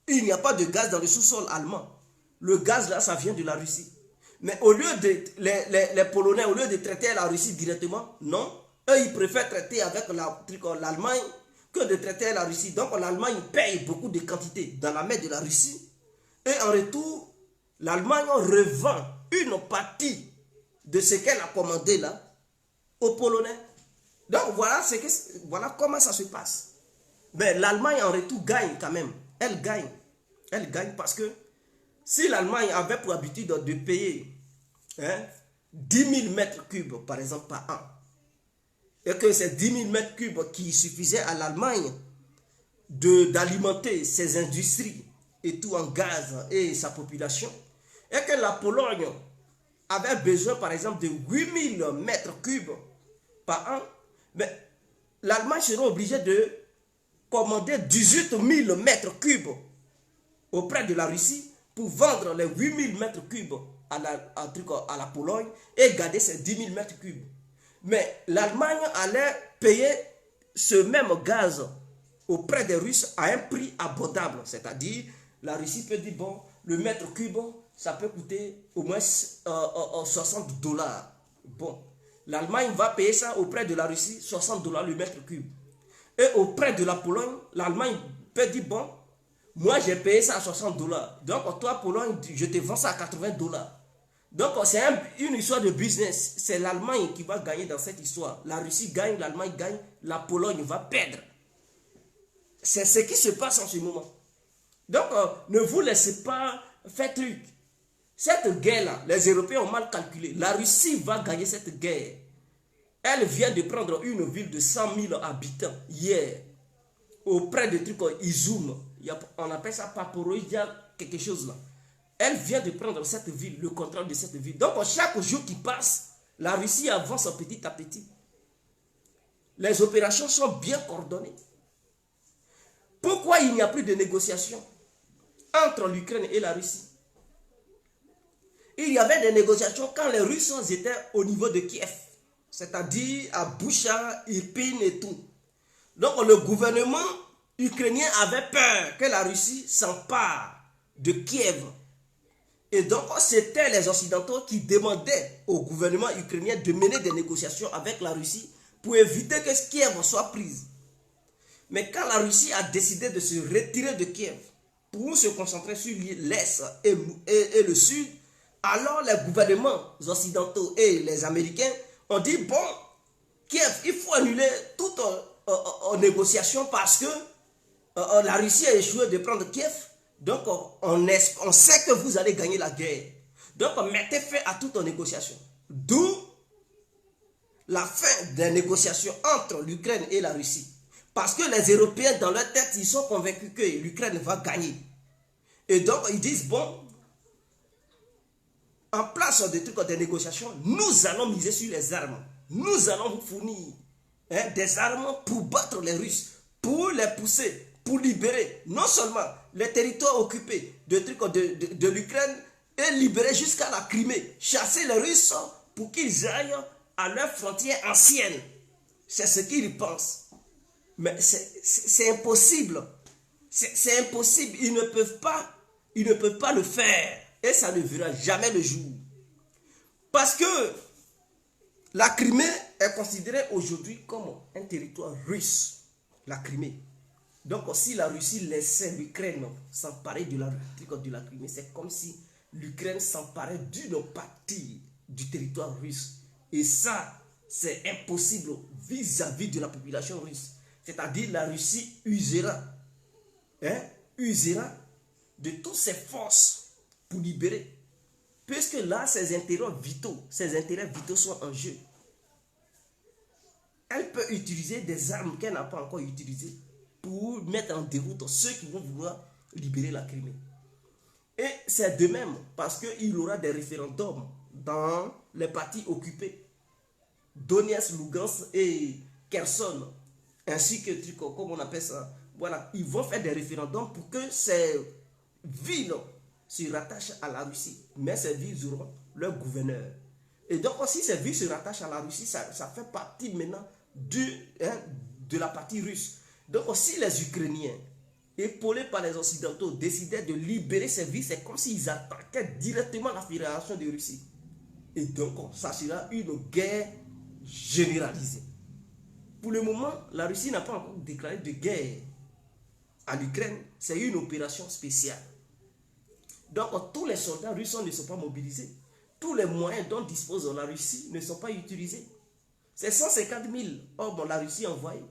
S1: Il n'y a pas de gaz dans le sous-sol allemand. Le gaz là, ça vient de la Russie. Mais au lieu de, les Polonais, au lieu de traiter la Russie directement, non. Eux, ils préfèrent traiter avec l'Allemagne que de traiter la Russie. Donc, l'Allemagne paye beaucoup de quantités dans la main de la Russie. Et en retour, l'Allemagne revend une partie de ce qu'elle a commandé là aux Polonais. Donc voilà comment ça se passe. Mais l'Allemagne en retour gagne quand même. Elle gagne. Elle gagne parce que si l'Allemagne avait pour habitude de payer 10 000 mètres cubes par exemple par an, et que ces 10 000 mètres cubes qui suffisaient à l'Allemagne d'alimenter ses industries et tout en gaz et sa population, et que la Pologne avait besoin par exemple de 8 000 mètres cubes par an, mais l'Allemagne sera obligée de commander 18 000 mètres cubes auprès de la Russie pour vendre les 8 000 mètres cubes à la Pologne et garder ces 10 000 mètres cubes. Mais l'Allemagne allait payer ce même gaz auprès des Russes à un prix abordable. C'est-à-dire, la Russie peut dire, bon, le mètre cube, ça peut coûter au moins 60 $. Bon, l'Allemagne va payer ça auprès de la Russie, 60 $ le mètre cube. Et auprès de la Pologne, l'Allemagne peut dire, bon, moi j'ai payé ça à 60 $. Donc toi, Pologne, je te vends ça à 80 $. Donc c'est une histoire de business. C'est l'Allemagne qui va gagner dans cette histoire. La Russie gagne, l'Allemagne gagne, la Pologne va perdre. C'est ce qui se passe en ce moment. Donc ne vous laissez pas faire truc. Cette guerre-là, les Européens ont mal calculé. La Russie va gagner cette guerre. Elle vient de prendre une ville de 100 000 habitants hier, auprès de trucs Izoum. On appelle ça Paporoïdia, quelque chose là. Elle vient de prendre cette ville, le contrôle de cette ville. Donc, chaque jour qui passe, la Russie avance petit à petit. Les opérations sont bien coordonnées. Pourquoi il n'y a plus de négociations entre l'Ukraine et la Russie? Il y avait des négociations quand les Russes étaient au niveau de Kiev, c'est-à-dire à Boucha, Irpin et tout. Donc le gouvernement ukrainien avait peur que la Russie s'empare de Kiev. Et donc c'était les Occidentaux qui demandaient au gouvernement ukrainien de mener des négociations avec la Russie pour éviter que Kiev soit prise. Mais quand la Russie a décidé de se retirer de Kiev pour se concentrer sur l'Est et le Sud, alors les gouvernements occidentaux et les Américains ont dit, bon, Kiev, il faut annuler toute négociation parce que la Russie a échoué de prendre Kiev. Donc on sait que vous allez gagner la guerre. Donc mettez fin à toute négociation. D'où la fin des négociations entre l'Ukraine et la Russie. Parce que les Européens, dans leur tête, ils sont convaincus que l'Ukraine va gagner. Et donc, ils disent, bon, en place des négociations, nous allons miser sur les armes. Nous allons vous fournir des armes pour battre les Russes, pour les pousser, pour libérer non seulement les territoires occupés de l'Ukraine et libérer jusqu'à la Crimée. Chasser les Russes pour qu'ils aillent à leurs frontières anciennes. C'est ce qu'ils pensent. Mais c'est impossible. C'est impossible. Ils ne peuvent pas le faire. Et ça ne verra jamais le jour. Parce que la Crimée est considérée aujourd'hui comme un territoire russe. La Crimée. Donc si la Russie laissait l'Ukraine s'emparer de la Crimée, c'est comme si l'Ukraine s'emparait d'une partie du territoire russe. Et ça, c'est impossible vis-à-vis de la population russe. C'est-à-dire la Russie usera de toutes ses forces pour libérer. Puisque là, ses intérêts vitaux sont en jeu. Elle peut utiliser des armes qu'elle n'a pas encore utilisées pour mettre en déroute ceux qui vont vouloir libérer la Crimée. Et c'est de même parce qu'il y aura des référendums dans les parties occupées. Donetsk, Lugansk et Kherson, ainsi que, comme on appelle ça, voilà, ils vont faire des référendums pour que ces villes se rattachent à la Russie. Mais ces villes auront leur gouverneur. Et donc, si ces villes se rattachent à la Russie, ça fait partie maintenant de la partie russe. Donc, si les Ukrainiens, épaulés par les Occidentaux, décidaient de libérer ces villes, c'est comme s'ils attaquaient directement la Fédération de Russie. Et donc, ça sera une guerre généralisée. Pour le moment, la Russie n'a pas encore déclaré de guerre à l'Ukraine. C'est une opération spéciale. Donc, tous les soldats russes ne sont pas mobilisés. Tous les moyens dont dispose la Russie ne sont pas utilisés. C'est 150 000 hommes la Russie a envoyés.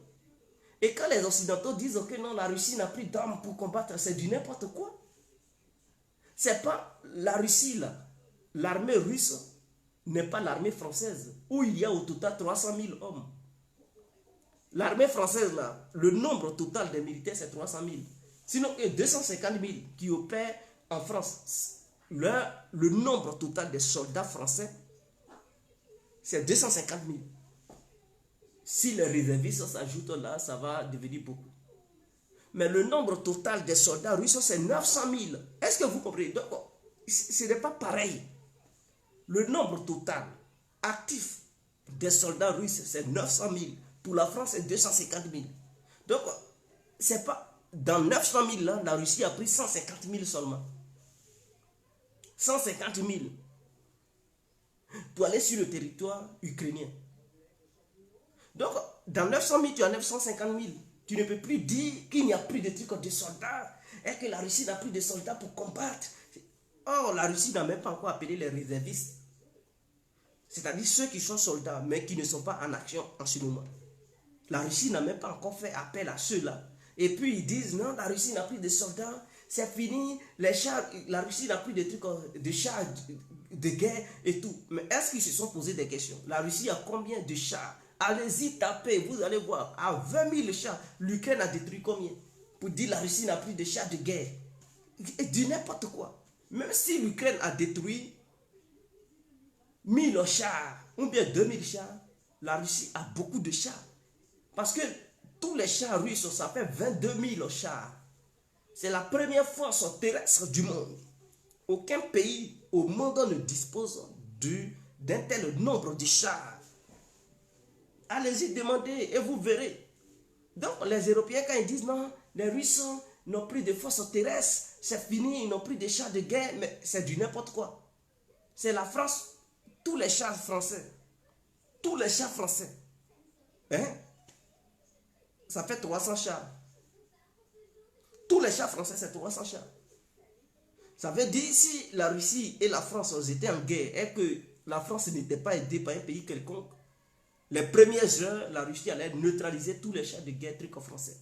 S1: Et quand les Occidentaux disent que non, la Russie n'a plus d'armes pour combattre, c'est du n'importe quoi. C'est pas la Russie là. L'armée russe n'est pas l'armée française, où il y a au total 300 000 hommes. L'armée française là, le nombre total des militaires c'est 300 000. Sinon, il y a 250 000 qui opèrent en France. Le nombre total des soldats français, c'est 250 000. Si les réservistes s'ajoutent là, ça va devenir beaucoup. Mais le nombre total des soldats russes, c'est 900 000. Est-ce que vous comprenez? Donc, ce n'est pas pareil. Le nombre total actif des soldats russes, c'est 900 000. Pour la France, c'est 250 000. Donc, c'est pas... Dans 900 000, là, la Russie a pris 150 000 seulement. 150 000 pour aller sur le territoire ukrainien. Donc, dans 900 000, tu as 950 000. Tu ne peux plus dire qu'il n'y a plus de trucs de soldats et que la Russie n'a plus de soldats pour combattre. Or, la Russie n'a même pas encore appelé les réservistes. C'est-à-dire ceux qui sont soldats, mais qui ne sont pas en action en ce moment. La Russie n'a même pas encore fait appel à ceux-là. Et puis ils disent, non, la Russie n'a plus de soldats, c'est fini, les chars, la Russie n'a plus de trucs, de chars de guerre et tout. Mais est-ce qu'ils se sont posé des questions? La Russie a combien de chars? Allez-y, tapez, vous allez voir. À 20 000 chars, l'Ukraine a détruit combien? Pour dire la Russie n'a plus de chars de guerre. Et du n'importe quoi. Même si l'Ukraine a détruit 1000 chars ou bien 2000 chars, la Russie a beaucoup de chars. Parce que tous les chars russes, ça fait 22 000 chars. C'est la première force terrestre du monde. Aucun pays au monde ne dispose d'un tel nombre de chars. Allez-y, demandez et vous verrez. Donc les Européens, quand ils disent non, les Russes n'ont plus de force terrestre, c'est fini, ils n'ont plus de chars de guerre, mais c'est du n'importe quoi. C'est la France, tous les chars français, tous les chars français, hein? Ça fait 300 chars. Tous les chars français, c'est 300 chars. Ça veut dire si la Russie et la France étaient en guerre et que la France n'était pas aidée par un pays quelconque, les premières heures, la Russie allait neutraliser tous les chars de guerre trucs français.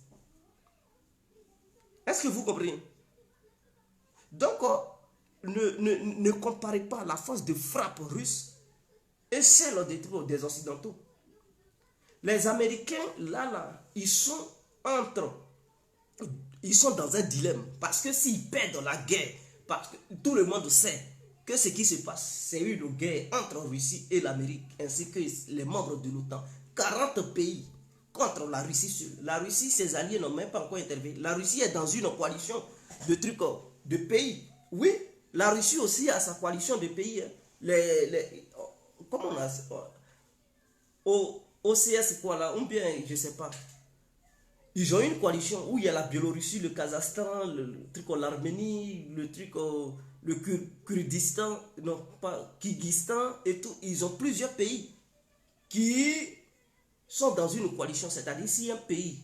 S1: Est-ce que vous comprenez? Donc, ne comparez pas la force de frappe russe et celle des Occidentaux. Les Américains, là, ils sont dans un dilemme. Parce que s'ils perdent la guerre, parce que tout le monde sait que ce qui se passe, c'est une guerre entre Russie et l'Amérique, ainsi que les membres de l'OTAN. 40 pays contre la Russie seule. La Russie, ses alliés n'ont même pas encore intervenu. La Russie est dans une coalition de pays. Oui, la Russie aussi a sa coalition de pays. Comment on a OCS quoi là, ou bien je sais pas. Ils ont une coalition où il y a la Biélorussie, le Kazakhstan, l'Arménie, le Kurdistan, non pas Kyrgyzstan et tout. Ils ont plusieurs pays qui sont dans une coalition. C'est-à-dire si un pays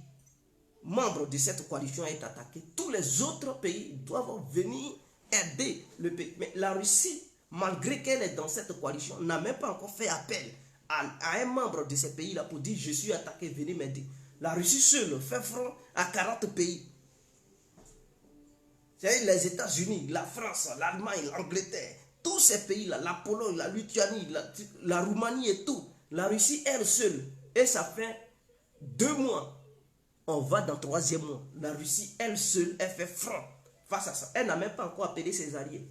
S1: membre de cette coalition est attaqué, tous les autres pays doivent venir aider le pays. Mais la Russie, malgré qu'elle est dans cette coalition, n'a même pas encore fait appel à un membre de ces pays-là pour dire je suis attaqué, venez m'aider. La Russie seule fait front à 40 pays. C'est les États-Unis, la France, l'Allemagne, l'Angleterre, tous ces pays-là, la Pologne, la Lituanie, la Roumanie et tout. La Russie, elle seule. Et ça fait 2 mois. On va dans le 3e mois. La Russie, elle seule, elle fait front face à ça. Elle n'a même pas encore appelé ses alliés.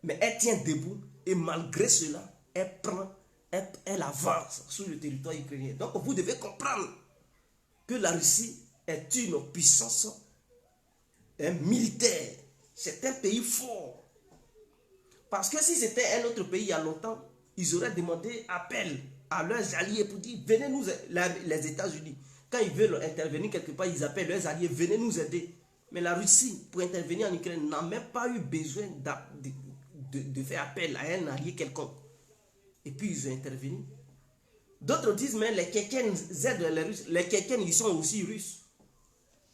S1: Mais elle tient debout. Et malgré cela, elle avance sur le territoire ukrainien. Donc vous devez comprendre que la Russie est une puissance militaire. C'est un pays fort. Parce que si c'était un autre pays il y a longtemps, ils auraient demandé appel à leurs alliés pour dire venez nous aider. Les États-Unis, quand ils veulent intervenir quelque part, ils appellent leurs alliés, venez nous aider. Mais la Russie, pour intervenir en Ukraine, n'a même pas eu besoin de faire appel à un allié quelconque. Et puis ils ont intervenu. D'autres disent, mais les Tchétchènes aident les Russes. Les Tchétchènes, ils sont aussi russes.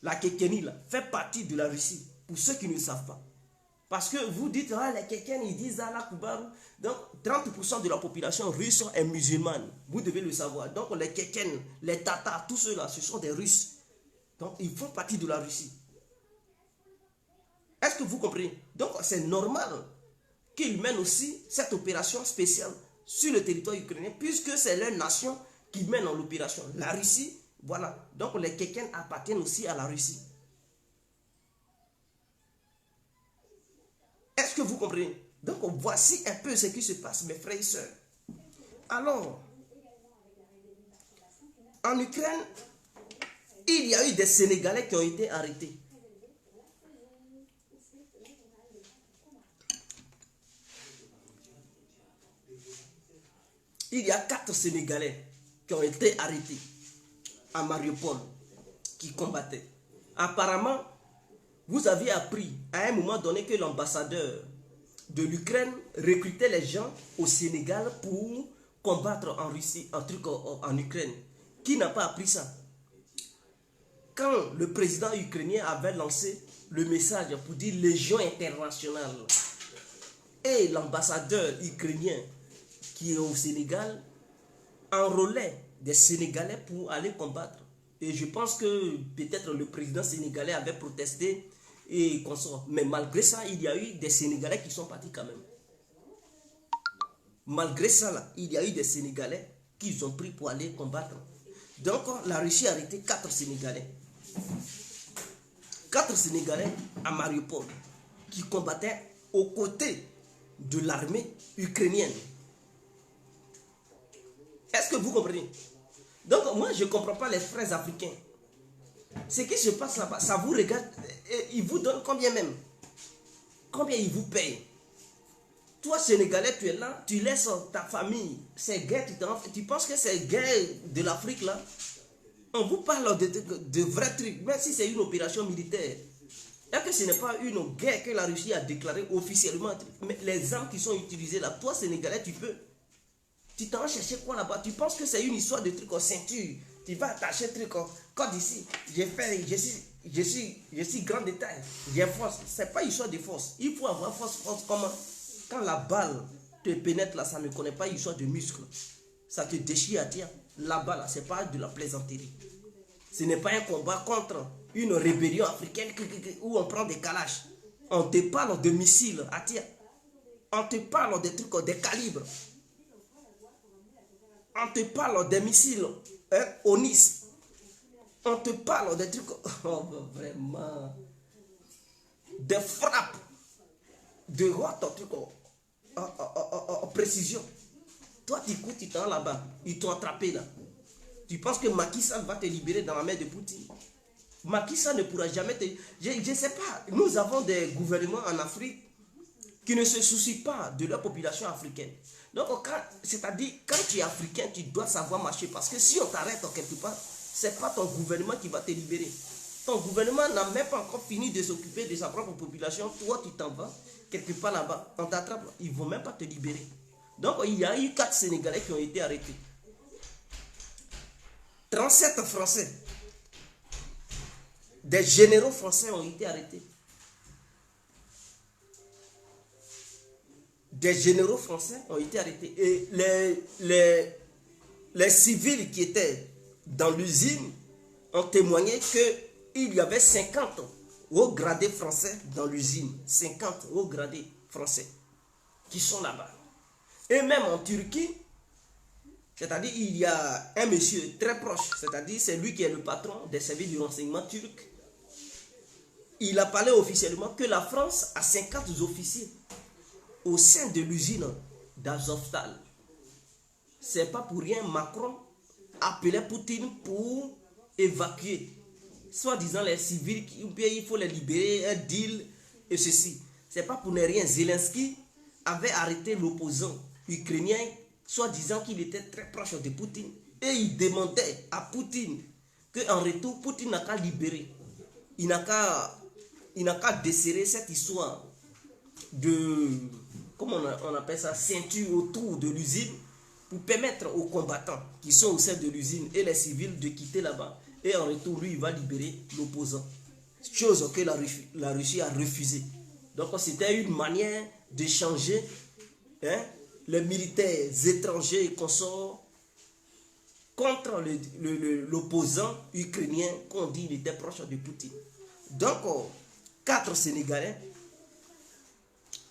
S1: La Tchétchénie, là, fait partie de la Russie. Pour ceux qui ne le savent pas. Parce que vous dites, ah, les Tchétchènes, ils disent, ah, la Koubarou. Donc, 30% de la population russe est musulmane. Vous devez le savoir. Donc, les Tchétchènes, les Tatars, tous ceux-là, ce sont des Russes. Donc, ils font partie de la Russie. Est-ce que vous comprenez? Donc, c'est normal qu'ils mènent aussi cette opération spéciale sur le territoire ukrainien, puisque c'est leur nation qui mène en l'opération. La Russie, voilà. Donc les Tchétchènes appartiennent aussi à la Russie. Est-ce que vous comprenez? Donc voici un peu ce qui se passe, mes frères et sœurs. Alors, en Ukraine, il y a eu des Sénégalais qui ont été arrêtés. Il y a 4 Sénégalais qui ont été arrêtés à Mariupol, qui combattaient. Apparemment, vous aviez appris à un moment donné que l'ambassadeur de l'Ukraine recrutait les gens au Sénégal pour combattre en Russie, en Ukraine. Qui n'a pas appris ça? Quand le président ukrainien avait lancé le message pour dire Légion internationale, et l'ambassadeur ukrainien qui est au Sénégal enrôlait des Sénégalais pour aller combattre. Et je pense que peut-être le président sénégalais avait protesté et consort. Mais malgré ça, il y a eu des Sénégalais qui sont partis quand même. Malgré ça, là, il y a eu des Sénégalais qui ont pris pour aller combattre. Donc, la Russie a arrêté 4 Sénégalais. 4 Sénégalais à Mariupol qui combattaient aux côtés de l'armée ukrainienne. Est-ce que vous comprenez? Donc moi je ne comprends pas les frères africains. Ce qui se passe là-bas, ça vous regarde, ils vous donnent combien même? Combien ils vous payent? Toi Sénégalais, tu es là, tu laisses ta famille, ces guerres, tu penses que ces guerres de l'Afrique là, on vous parle de vrais trucs, même si c'est une opération militaire. Et que ce n'est pas une guerre que la Russie a déclarée officiellement. Mais les armes qui sont utilisées là, toi Sénégalais, tu t'en cherches quoi là-bas? Tu penses que c'est une histoire de trucs en ceinture? Tu vas attacher un truc comme ici. Je suis grand détail. J'ai force. Ce n'est pas une histoire de force. Il faut avoir force comment? Quand la balle te pénètre là, ça ne connaît pas une histoire de muscle. Ça te déchire à terre. Là-bas, là, ce n'est pas de la plaisanterie. Ce n'est pas un combat contre une rébellion africaine où on prend des calaches. On te parle de missiles à terre. On te parle des trucs, des calibres. On te parle des missiles ONIS. On te parle des trucs, vraiment, des frappes de haute truc, précision. Toi, tu cours, tu t'en là-bas. Ils t'ont attrapé là. Tu penses que Macky Sall va te libérer dans la main de Poutine? Macky Sall ne pourra jamais te... Je ne sais pas. Nous avons des gouvernements en Afrique qui ne se soucient pas de la population africaine. Donc, c'est-à-dire, quand tu es africain, tu dois savoir marcher. Parce que si on t'arrête quelque part, ce n'est pas ton gouvernement qui va te libérer. Ton gouvernement n'a même pas encore fini de s'occuper de sa propre population. Toi, tu t'en vas quelque part là-bas. On t'attrape, ils ne vont même pas te libérer. Donc, il y a eu 4 Sénégalais qui ont été arrêtés. 37 Français. Des généraux français ont été arrêtés. Des généraux français ont été arrêtés. Et les civils qui étaient dans l'usine ont témoigné qu'il y avait 50 hauts gradés français dans l'usine. 50 hauts gradés français qui sont là-bas. Et même en Turquie, c'est-à-dire il y a un monsieur très proche, c'est-à-dire c'est lui qui est le patron des services de renseignement turc. Il a parlé officiellement que la France a 50 officiers au sein de l'usine d'Azovstal. C'est pas pour rien Macron appelait Poutine pour évacuer, soi-disant les civils, il faut les libérer, un deal et ceci. C'est pas pour ne rien. Zelensky avait arrêté l'opposant ukrainien, soi-disant qu'il était très proche de Poutine. Et il demandait à Poutine qu'en retour, Poutine n'a qu'à libérer. Il n'a qu'à desserrer cette histoire de, comment on appelle ça, ceinture autour de l'usine pour permettre aux combattants qui sont au sein de l'usine et les civils de quitter là-bas. Et en retour, lui, il va libérer l'opposant. Chose que la Russie a refusée. Donc, c'était une manière d'échanger les militaires étrangers et consorts contre l'opposant ukrainien qu'on dit qu'il était proche de Poutine. Donc, 4 Sénégalais,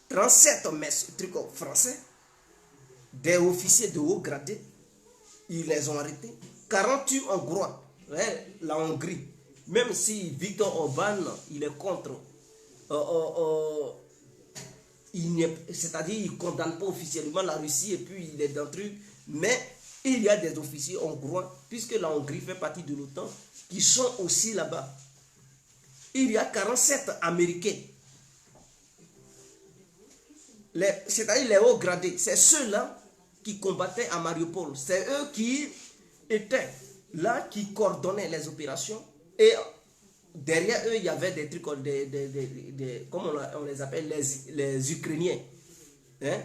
S1: 37 trucs français, des officiers de haut gradé, ils les ont arrêtés. 48 Hongrois, la Hongrie, même si Viktor Orban, il est contre, c'est-à-dire il ne condamne pas officiellement la Russie et puis il est dans le truc, mais il y a des officiers hongrois, puisque la Hongrie fait partie de l'OTAN, qui sont aussi là-bas. Il y a 47 Américains. C'est-à-dire les hauts gradés, c'est ceux-là qui combattaient à Mariupol. C'est eux qui étaient là, qui coordonnaient les opérations. Et derrière eux, il y avait des trucs, comment on les appelle, les Ukrainiens. Hein?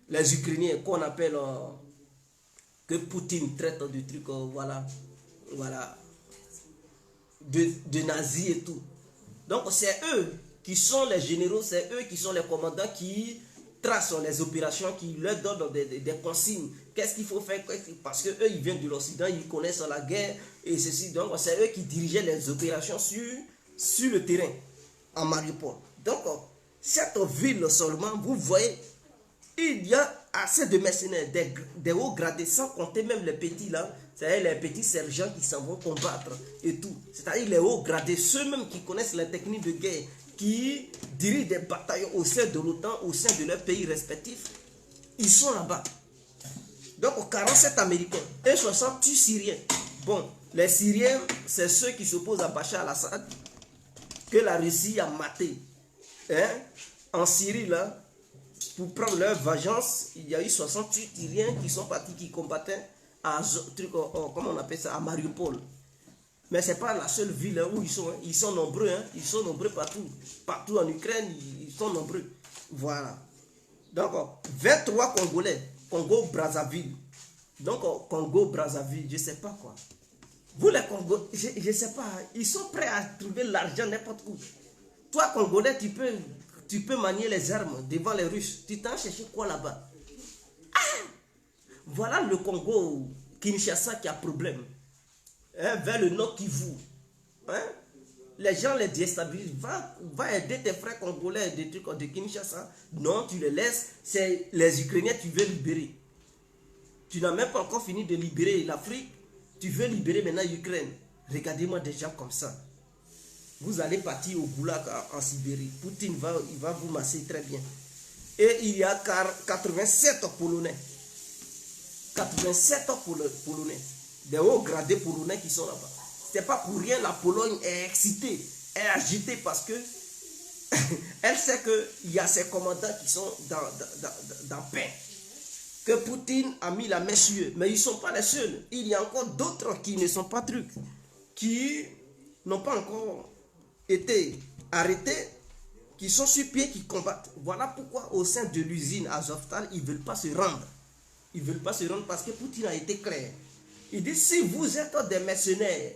S1: Les Ukrainiens qu'on appelle, que Poutine traite de trucs, voilà, de nazis et tout. Donc c'est eux qui sont les généraux, c'est eux qui sont les commandants qui tracent les opérations, qui leur donnent des consignes. Qu'est-ce qu'il faut faire? Parce qu'eux, ils viennent de l'Occident, ils connaissent la guerre et ceci. Donc c'est eux qui dirigeaient les opérations sur le terrain, en Mariupol. Donc cette ville seulement, vous voyez, il y a assez de mercenaires, des hauts gradés, sans compter même les petits là, c'est-à-dire les petits sergents qui s'en vont combattre et tout. C'est-à-dire les hauts gradés, ceux-mêmes qui connaissent les techniques de guerre qui dirigent des bataillons au sein de l'OTAN, au sein de leurs pays respectifs, ils sont là-bas. Donc 47 Américains et 60 Syriens. Bon, les Syriens, c'est ceux qui s'opposent à Bachar al-Assad, que la Russie a maté. Hein? En Syrie, là, pour prendre leur vengeance, il y a eu 68 Syriens qui sont partis, qui combattaient à, comment on appelle ça, à Mariupol. Mais ce n'est pas la seule ville où ils sont. Hein. Ils sont nombreux. Hein. Ils sont nombreux partout. Partout en Ukraine, ils sont nombreux. Voilà. Donc, 23 Congolais. Congo-Brazzaville. Donc, Congo-Brazzaville, je ne sais pas quoi. Vous, les Congolais, je ne sais pas. Ils sont prêts à trouver l'argent n'importe où. Toi, Congolais, tu peux manier les armes devant les Russes. Tu t'en cherches quoi là-bas? Ah! Voilà le Congo, Kinshasa qui a problème. Hein, vers le nord Kivu. Hein? Les gens les déstabilisent. Va aider tes frères congolais des trucs de Kinshasa. Non, tu les laisses. C'est les Ukrainiens que tu veux libérer. Tu n'as même pas encore fini de libérer l'Afrique. Tu veux libérer maintenant l'Ukraine. Regardez-moi des gens comme ça. Vous allez partir au goulag en Sibérie. Poutine il va vous masser très bien. Et il y a 87 Polonais. 87 Polonais. Des hauts gradés polonais qui sont là-bas. C'est pas pour rien, la Pologne est excitée, est agitée parce que elle sait qu'il y a ses commandants qui sont dans paix. Que Poutine a mis la main sur eux. Mais ils ne sont pas les seuls. Il y a encore d'autres qui ne sont pas trucs, qui n'ont pas encore été arrêtés, qui sont sur pied, qui combattent. Voilà pourquoi au sein de l'usine Azovstal, ils ne veulent pas se rendre. Ils ne veulent pas se rendre parce que Poutine a été clair. Il dit, si vous êtes des mercenaires,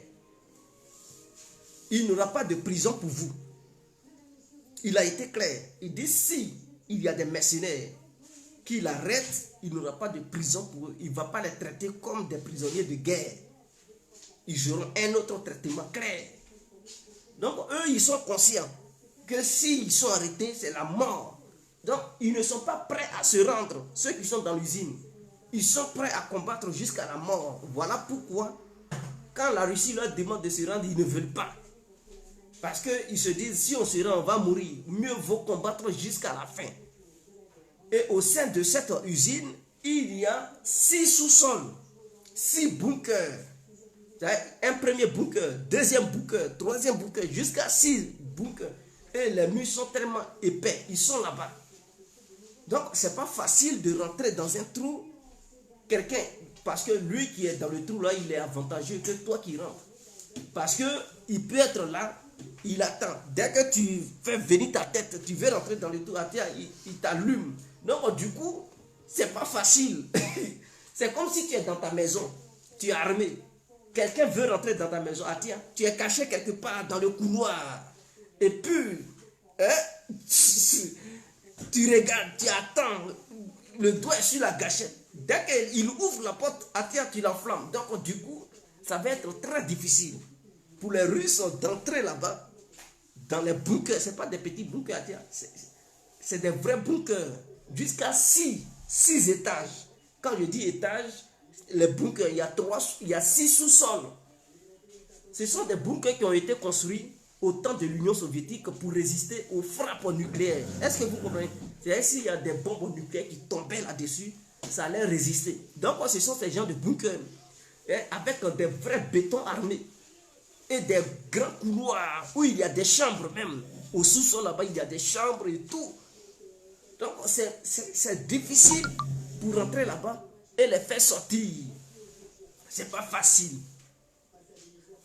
S1: il n'y aura pas de prison pour vous. Il a été clair. Il dit, si il y a des mercenaires qui l'arrêtent, il n'y aura pas de prison pour eux. Il ne va pas les traiter comme des prisonniers de guerre. Ils auront un autre traitement clair. Donc, eux, ils sont conscients que s'ils sont arrêtés, c'est la mort. Donc, ils ne sont pas prêts à se rendre. Ceux qui sont dans l'usine, ils sont prêts à combattre jusqu'à la mort. Voilà pourquoi, quand la Russie leur demande de se rendre, ils ne veulent pas. Parce qu'ils se disent, si on se rend, on va mourir. Mieux vaut combattre jusqu'à la fin. Et au sein de cette usine, il y a 6 sous-sols, 6 bunkers. Un premier bunker, deuxième bunker, troisième bunker, jusqu'à 6 bunkers. Et les murs sont tellement épais, ils sont là-bas. Donc, ce n'est pas facile de rentrer dans un trou. Quelqu'un, parce que lui qui est dans le trou là, il est avantageux que toi qui rentres. Parce qu'il peut être là, il attend. Dès que tu fais venir ta tête, tu veux rentrer dans le trou, il t'allume. Donc du coup, c'est pas facile. C'est comme si tu es dans ta maison, tu es armé. Quelqu'un veut rentrer dans ta maison, tu es caché quelque part dans le couloir. Et puis, tu regardes, tu attends, le doigt est sur la gâchette. Dès qu'il ouvre la porte, tu l'enflammes. Donc du coup, ça va être très difficile pour les Russes d'entrer là-bas, dans les bunkers. Ce n'est pas des petits bunkers, c'est des vrais bunkers, jusqu'à 6 étages. Quand je dis étages, les bunkers, il y a 6 sous-sols. Ce sont des bunkers qui ont été construits au temps de l'Union soviétique pour résister aux frappes nucléaires. Est-ce que vous comprenez? C'est-à-dire s'il y a des bombes nucléaires qui tombaient là-dessus, ça allait résister. Donc ce sont ces gens de bunkers, avec des vrais bétons armés et des grands couloirs où il y a des chambres même. Au sous-sol là-bas, il y a des chambres et tout. Donc c'est difficile pour rentrer là-bas et les faire sortir. C'est pas facile.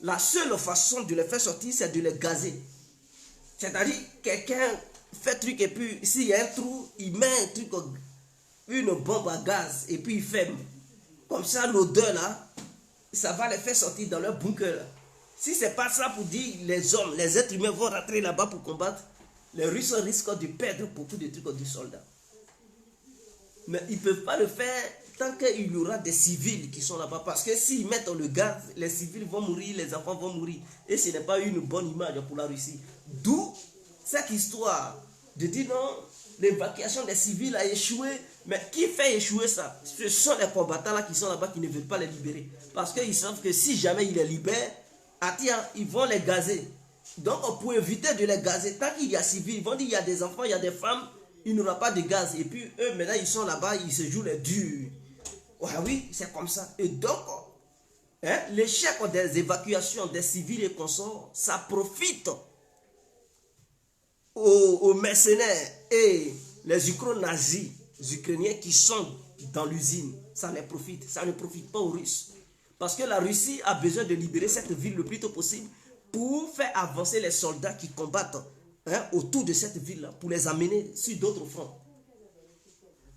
S1: La seule façon de les faire sortir, c'est de les gazer. C'est-à-dire, quelqu'un fait truc et puis s'il y a un trou, il met un truc, une bombe à gaz et puis il ferme. Comme ça, l'odeur là, ça va les faire sortir dans leur bunker là. Si c'est pas ça pour dire les hommes, les êtres humains vont rentrer là-bas pour combattre, les Russes risquent de perdre beaucoup de trucs de soldats. Mais ils ne peuvent pas le faire tant qu'il y aura des civils qui sont là-bas. Parce que s'ils mettent le gaz, les civils vont mourir, les enfants vont mourir. Et ce n'est pas une bonne image pour la Russie. D'où cette histoire de dire non, l'évacuation des civils a échoué. Mais qui fait échouer ça? Ce sont les combattants là qui sont là-bas qui ne veulent pas les libérer. Parce qu'ils savent que si jamais ils les libèrent, ils vont les gazer. Donc, pour éviter de les gazer, tant qu'il y a civil, ils vont dire il y a des enfants, il y a des femmes, il n'y aura pas de gaz. Et puis, eux, maintenant, ils sont là-bas, ils se jouent les durs. Ouais, oui, c'est comme ça. Et donc, hein, l'échec des évacuations des civils et consorts, ça profite aux mercenaires et les ukro-nazis ukrainiens qui sont dans l'usine. Ça les profite. Ça ne profite pas aux Russes. Parce que la Russie a besoin de libérer cette ville le plus tôt possible pour faire avancer les soldats qui combattent, hein, autour de cette ville-là, pour les amener sur d'autres fronts.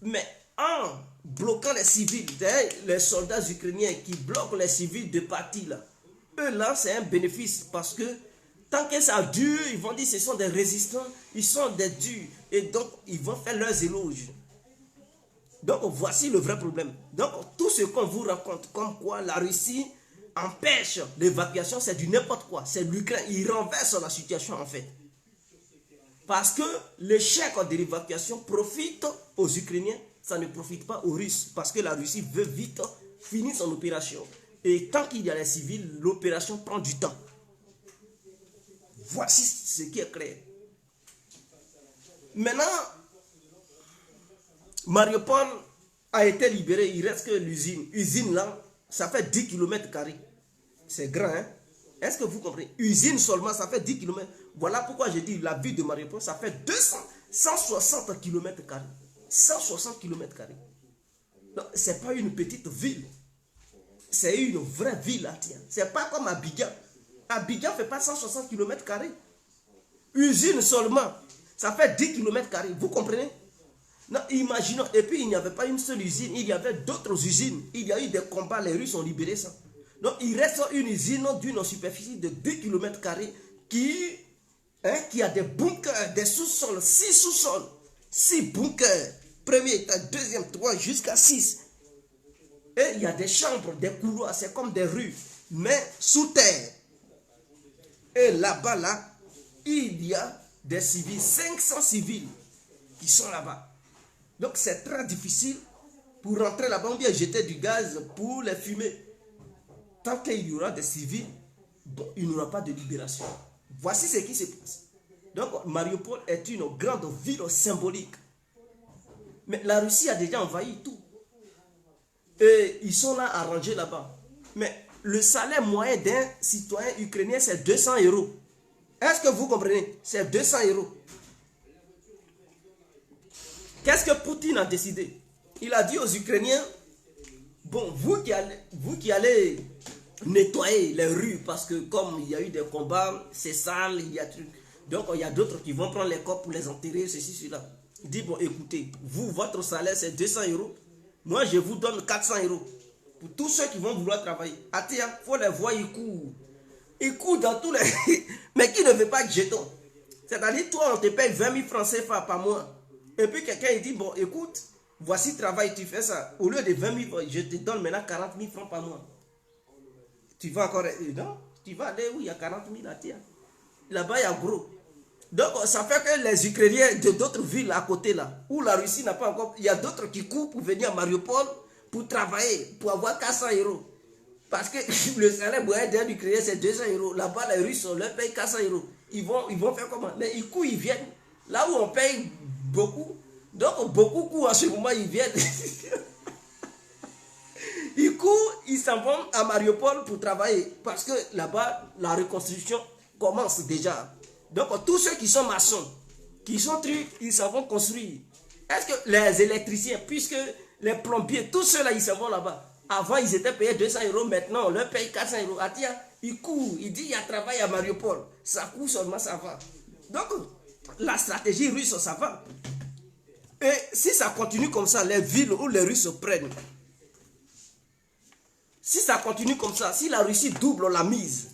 S1: Mais en bloquant les civils, les soldats ukrainiens qui bloquent les civils de partis, là, eux là, c'est un bénéfice parce que tant que ça dure, ils vont dire que ce sont des résistants, ils sont des durs, et donc ils vont faire leurs éloges. Donc voici le vrai problème. Donc tout ce qu'on vous raconte comme quoi la Russie empêche l'évacuation, c'est du n'importe quoi. C'est l'Ukraine, il renverse la situation en fait. Parce que l'échec de l'évacuation profite aux Ukrainiens, ça ne profite pas aux Russes. Parce que la Russie veut vite finir son opération. Et tant qu'il y a les civils, l'opération prend du temps. Voici ce qui est clair. Maintenant, Mariupol a été libéré, il reste que l'usine. Usine là, ça fait 10 km². C'est grand, hein? Est-ce que vous comprenez? Usine seulement, ça fait 10 km. Voilà pourquoi j'ai dit la ville de Mariupol, ça fait 160 km². 160 km². Ce n'est pas une petite ville. C'est une vraie ville là, tiens. C'est pas comme Abidjan. Abidjan ne fait pas 160 km². Usine seulement, ça fait 10 km². Vous comprenez? Non, imaginons, et puis il n'y avait pas une seule usine, il y avait d'autres usines. Il y a eu des combats, les Russes ont libéré ça. Donc il reste une usine d'une superficie de 10 km² qui a des bunkers, des sous-sols, 6 sous-sols, 6 bunkers. Premier étage, deuxième, troisième, jusqu'à 6. Et il y a des chambres, des couloirs, c'est comme des rues, mais sous terre. Et là-bas, là, il y a des civils, 500 civils qui sont là-bas. Donc c'est très difficile pour rentrer là-bas, ou bien jeter du gaz pour les fumer. Tant qu'il y aura des civils, bon, il n'y aura pas de libération. Voici ce qui se passe. Donc Mariupol est une grande ville symbolique. Mais la Russie a déjà envahi tout. Et ils sont là à ranger là-bas. Mais le salaire moyen d'un citoyen ukrainien, c'est 200 €. Est-ce que vous comprenez? C'est 200 €. Qu'est-ce que Poutine a décidé? Il a dit aux Ukrainiens, bon, vous qui allez nettoyer les rues, parce que comme il y a eu des combats, c'est sale, il y a truc. Donc il y a d'autres qui vont prendre les corps pour les enterrer, ceci, cela. Il dit, bon, écoutez, vous, votre salaire, c'est 200 €. Moi, je vous donne 400 € pour tous ceux qui vont vouloir travailler. Attends, il faut les voir, ils courent. Ils courent dans tous les... Mais qui ne veut pas de jetons? C'est-à-dire, toi, on te paye 20 000 francs CFA par mois. Et puis quelqu'un il dit, bon, écoute, voici travail, tu fais ça. Au lieu de 20 000, je te donne maintenant 40 000 francs par mois. Tu vas encore... Non, tu vas aller où il y a 40 000 là, tiens. Là-bas, il y a gros. Donc, ça fait que les Ukrainiens de d'autres villes à côté là, où la Russie n'a pas encore... Il y a d'autres qui courent pour venir à Mariupol pour travailler, pour avoir 400 €. Parce que le salaire moyen d'un Ukrainien, c'est 200 €. Là-bas, les Russes, on leur paye 400 €. Ils vont faire comment? Mais ils courent, ils viennent. Là où on paye beaucoup. Donc, beaucoup courent en ce moment, ils viennent. Ils courent, ils s'en vont à Mariupol pour travailler. Parce que là-bas, la reconstruction commence déjà. Donc, tous ceux qui sont maçons, qui sont trucs, ils s'en vont construire. Est-ce que les électriciens, puisque les plombiers, tous ceux-là, ils s'en vont là-bas. Avant, ils étaient payés 200 €. Maintenant, on leur paye 400 €. Ah, tiens, ils courent. Ils disent, il y a travail à Mariupol. Ça court seulement, ça va. Donc, la stratégie russe, ça va. Et si ça continue comme ça, les villes où les Russes prennent, si ça continue comme ça, si la Russie double la mise,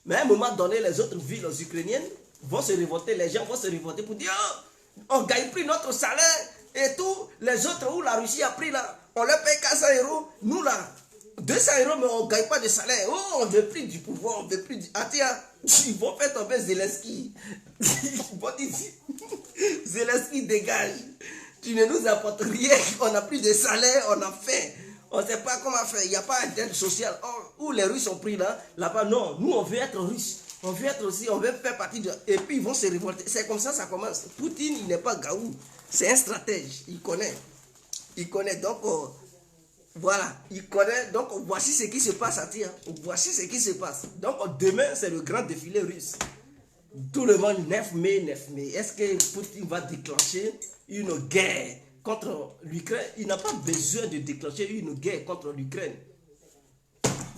S1: mais à un moment donné, les autres villes ukrainiennes vont se révolter, les gens vont se révolter pour dire, oh, on gagne plus notre salaire et tout. Les autres où la Russie a pris là, on leur paye 400 €, nous là, 200 €, mais on ne gagne pas de salaire. Oh, on veut plus du pouvoir, on veut plus du... Ah tiens, ils vont faire tomber Zelensky. Ils vont dire, Zelensky dégage. Tu ne nous apportes rien, on n'a plus de salaire, on a faim. On ne sait pas comment faire, il n'y a pas d'aide sociale. Oh, où les Russes ont pris là, là-bas, non, nous on veut être Russes. On veut être aussi, on veut faire partie de... Et puis ils vont se révolter. C'est comme ça commence. Poutine, il n'est pas gaou. C'est un stratège. Il connaît. Il connaît. Donc, voilà. Il connaît. Donc, voici ce qui se passe à Tia. Voici ce qui se passe. Donc, demain, c'est le grand défilé russe. Tout le monde, 9 mai, 9 mai. Est-ce que Poutine va déclencher une guerre contre l'Ukraine? Il n'a pas besoin de déclencher une guerre contre l'Ukraine.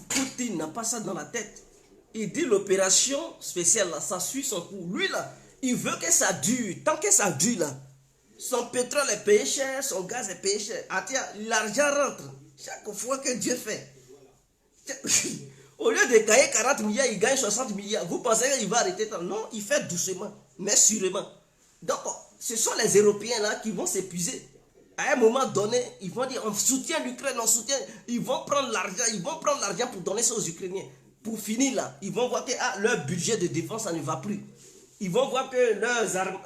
S1: Poutine n'a pas ça dans la tête. Il dit l'opération spéciale, là, ça suit son cours. Lui, là, il veut que ça dure. Tant que ça dure, là, son pétrole est payé cher, son gaz est payé cher. Ah tiens, l'argent rentre. Chaque fois que Dieu fait. Au lieu de gagner 40 milliards, il gagne 60 milliards. Vous pensez qu'il va arrêter? Non, il fait doucement, mais sûrement. Donc, ce sont les Européens là qui vont s'épuiser. À un moment donné, ils vont dire on soutient l'Ukraine, on soutient. Ils vont prendre l'argent pour donner ça aux Ukrainiens. Pour finir là, ils vont voir que leur budget de défense, ça ne va plus. Ils vont voir que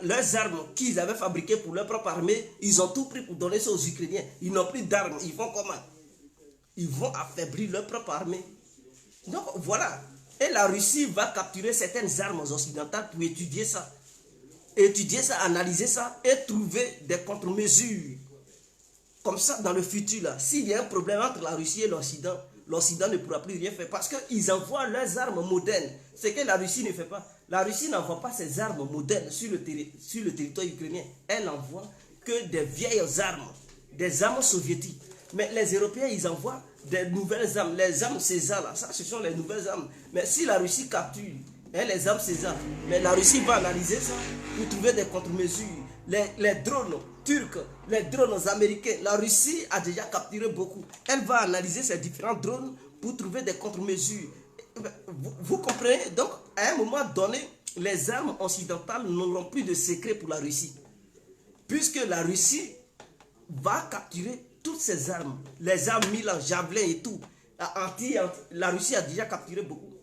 S1: leurs armes qu'ils avaient fabriquées pour leur propre armée, ils ont tout pris pour donner ça aux Ukrainiens. Ils n'ont plus d'armes. Ils font comment? Ils vont affaiblir leur propre armée. Donc voilà. Et la Russie va capturer certaines armes occidentales pour étudier ça. Étudier ça, analyser ça et trouver des contre-mesures. Comme ça, dans le futur, là, s'il y a un problème entre la Russie et l'Occident, l'Occident ne pourra plus rien faire parce qu'ils envoient leurs armes modernes. Ce que la Russie ne fait pas. La Russie n'envoie pas ses armes modernes sur le territoire ukrainien. Elle n'envoie que des vieilles armes, des armes soviétiques. Mais les Européens, ils envoient des nouvelles armes. Les armes César, là, ça, ce sont les nouvelles armes. Mais si la Russie capture les armes César, mais la Russie va analyser ça pour trouver des contre-mesures. Les drones turcs, les drones américains, la Russie a déjà capturé beaucoup. Elle va analyser ces différents drones pour trouver des contre-mesures. Vous comprenez? Donc, à un moment donné, les armes occidentales n'auront plus de secret pour la Russie. Puisque la Russie va capturer toutes ces armes. Les armes Milan, Javelin et tout. La Russie a déjà capturé beaucoup.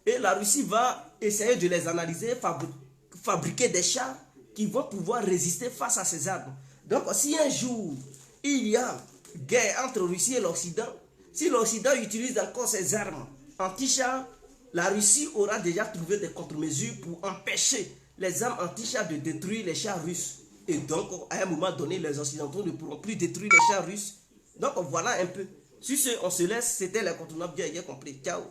S1: Et la Russie va essayer de les analyser, fabriquer des chars qui vont pouvoir résister face à ces armes. Donc, si un jour, il y a guerre entre Russie et l'Occident, si l'Occident utilise encore ses armes anti-chars, la Russie aura déjà trouvé des contre-mesures pour empêcher les armes anti-chars de détruire les chars russes. Et donc, à un moment donné, les Occidentaux ne pourront plus détruire les chars russes. Donc, voilà un peu. Sur ce, on se laisse. C'était l'incontournable. Bien compris. Ciao.